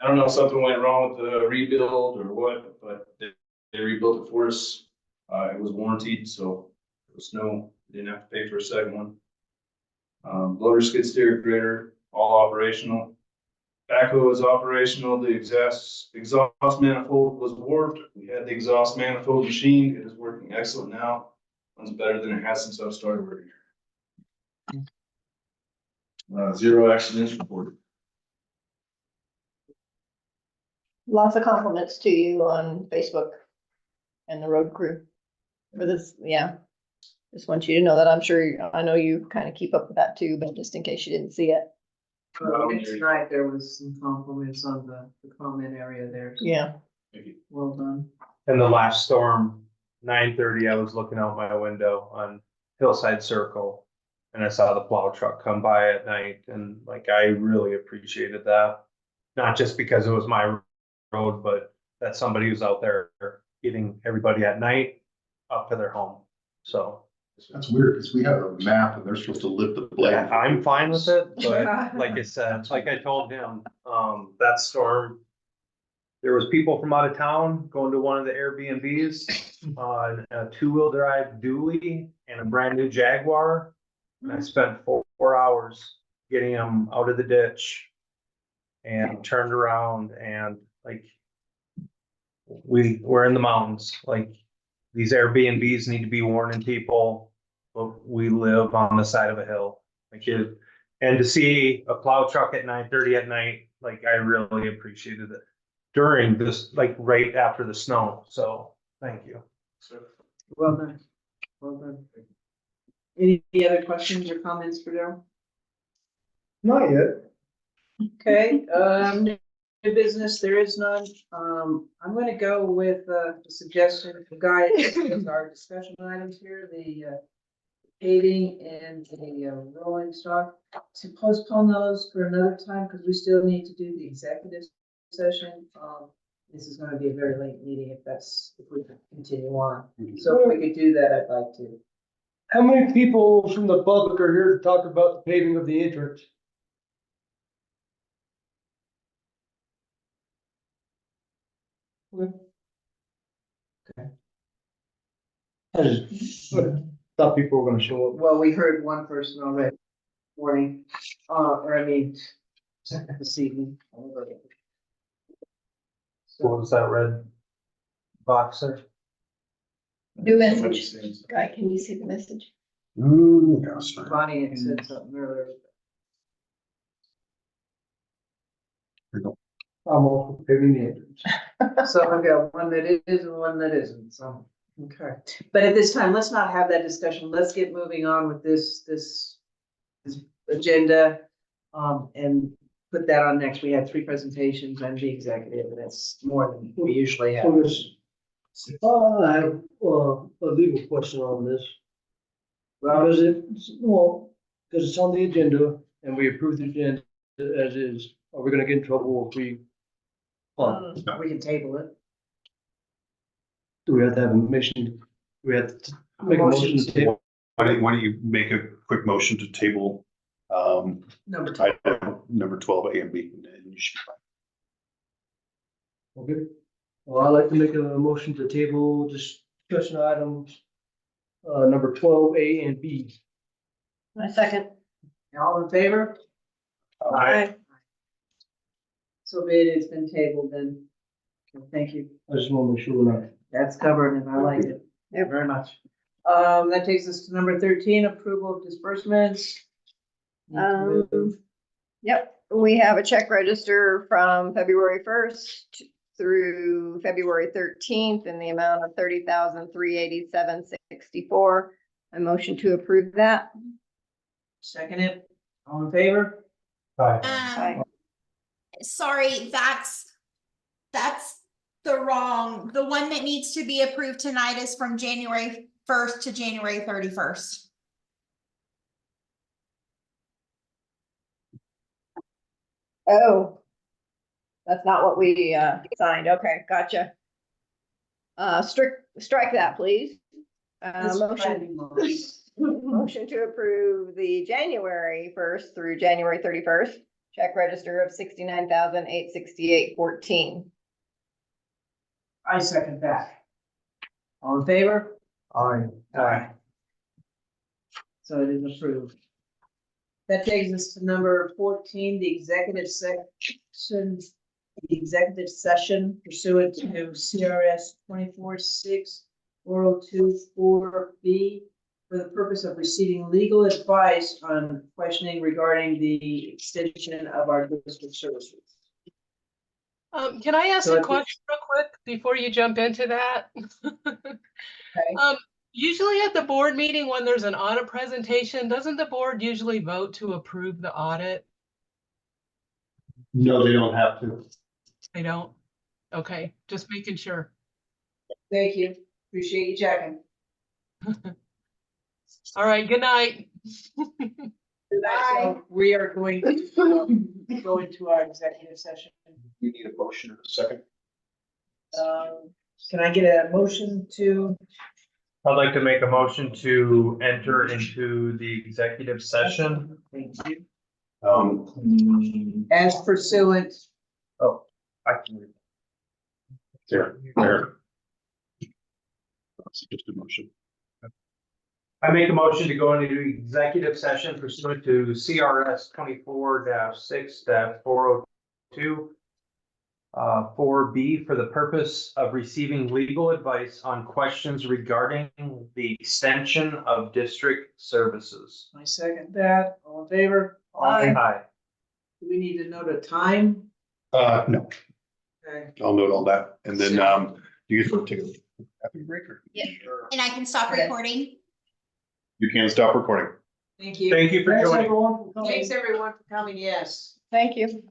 if something went wrong with the rebuild or what, but they rebuilt it for us. It was warranted, so there was we didn't have to pay for a second one. Loader, skid steer, grader, all operational. Backhoe is operational. The exhaust manifold was warped. We had the exhaust manifold machined. It is working excellent now. It's better than it has since I've started working here. 0 accidents reported. Lots of compliments to you on Facebook and the road crew for this. Yeah. Just want you to know that I know you kind of keep up with that too, but just in case you didn't see it. Tonight there was some compliments on the comment area there. So Yeah. well done. And the last storm, 9:30, I was looking out my window on Hillside Circle and I saw the plow truck come by at night, and like, I really appreciated that. Not just because it was my road, but that somebody was out there getting everybody at night up to their home. So. That's weird, because we have a map and they're supposed to lift the blade. Yeah, I'm fine with it, but like I said, like I told him, that storm, there was people from out of town going to one of the Airbnbs on a 2-wheel drive dually and a brand new Jaguar. And I spent 4 hours getting them out of the ditch and turned around, and like, we're in the mountains, like, these Airbnbs need to be warning people, but we live on the side of a hill. Like it, and to see a plow truck at 9:30 at night, like, I really appreciated it during this, like right after the snow. So thank you. Well done. Well done. Any other questions or comments for Daryl? Not yet. Okay, new business, there is none. I'm gonna go with a suggestion for guys, our discussion items here, the paving and the rolling stock, to postpone those for another time, because we still need to do the executive session. This is gonna be a very late meeting if we continue on. So if we could do that, I'd like to. How many people from the public are here to talk about the paving of the entrance? Okay. I just thought people were gonna show up. Well, we heard one person already, morning, this evening. What was that red box there? New message. Guy, can you see the message? Bonnie had said something earlier. I'm all for paving the entrance. So I've got one that is and one that isn't, so, okay. But at this time, let's not have that discussion. Let's get moving on with this agenda. And put that on next. We had 3 presentations and the executive, and that's more than we usually have. So this, I have, a legal question on this. Because because it's on the agenda and we approved the agenda as is, are we gonna get in trouble if we? We can table it. Do we have to have a mission? Do we have to make a motion to table? Why don't you make a quick motion to table, Number 2. item number 12, A and B, and then you should be fine. Okay, well, I'd like to make a motion to table discussion items, number 12, A and B. My second. All in favor? Aye. So be it, it's been tabled then. Okay, thank you. I just want to make sure we're not. That's covered and I like it. Very much. That takes us to number 13, approval of disbursements. Yep, we have a check register from February 1st through February 13th in the amount of $30,387.64. I motion to approve that. Second it. All in favor? Aye. Sorry, that's the one that needs to be approved tonight is from January 1st to January 31st. Oh. That's not what we signed. Okay, gotcha. Strike that, please. Motion to approve the January 1st through January 31st check register of $69,868.14. I second that. All in favor? Aye. Aye. So it is approved. That takes us to number 14, the executive session pursuant to CRS 246402-4B for the purpose of receiving legal advice on questioning regarding the extension of our district services. Can I ask a question real quick before you jump into that? Usually at the board meeting, when there's an audit presentation, doesn't the board usually vote to approve the audit? No, they don't have to. They don't? Okay, just making sure. Thank you. Appreciate you checking. All right, good night. So we are going to go into our executive session. You need a motion in a second. Can I get a motion to? I'd like to make a motion to enter into the executive session. Thank you. Um, As pursuant. Oh, I can read. there. That's just a motion. I make a motion to go into executive session pursuant to CRS 24-6-402. 4B for the purpose of receiving legal advice on questions regarding the extension of district services. I second that. All in favor? Aye. Do we need to note a time? No, Okay. I'll note all that. And then, you guys want to take a happy break or? Yeah, and I can stop recording. You can stop recording. Thank you. Thank you for joining. Thanks everyone for coming. Yes. Thank you.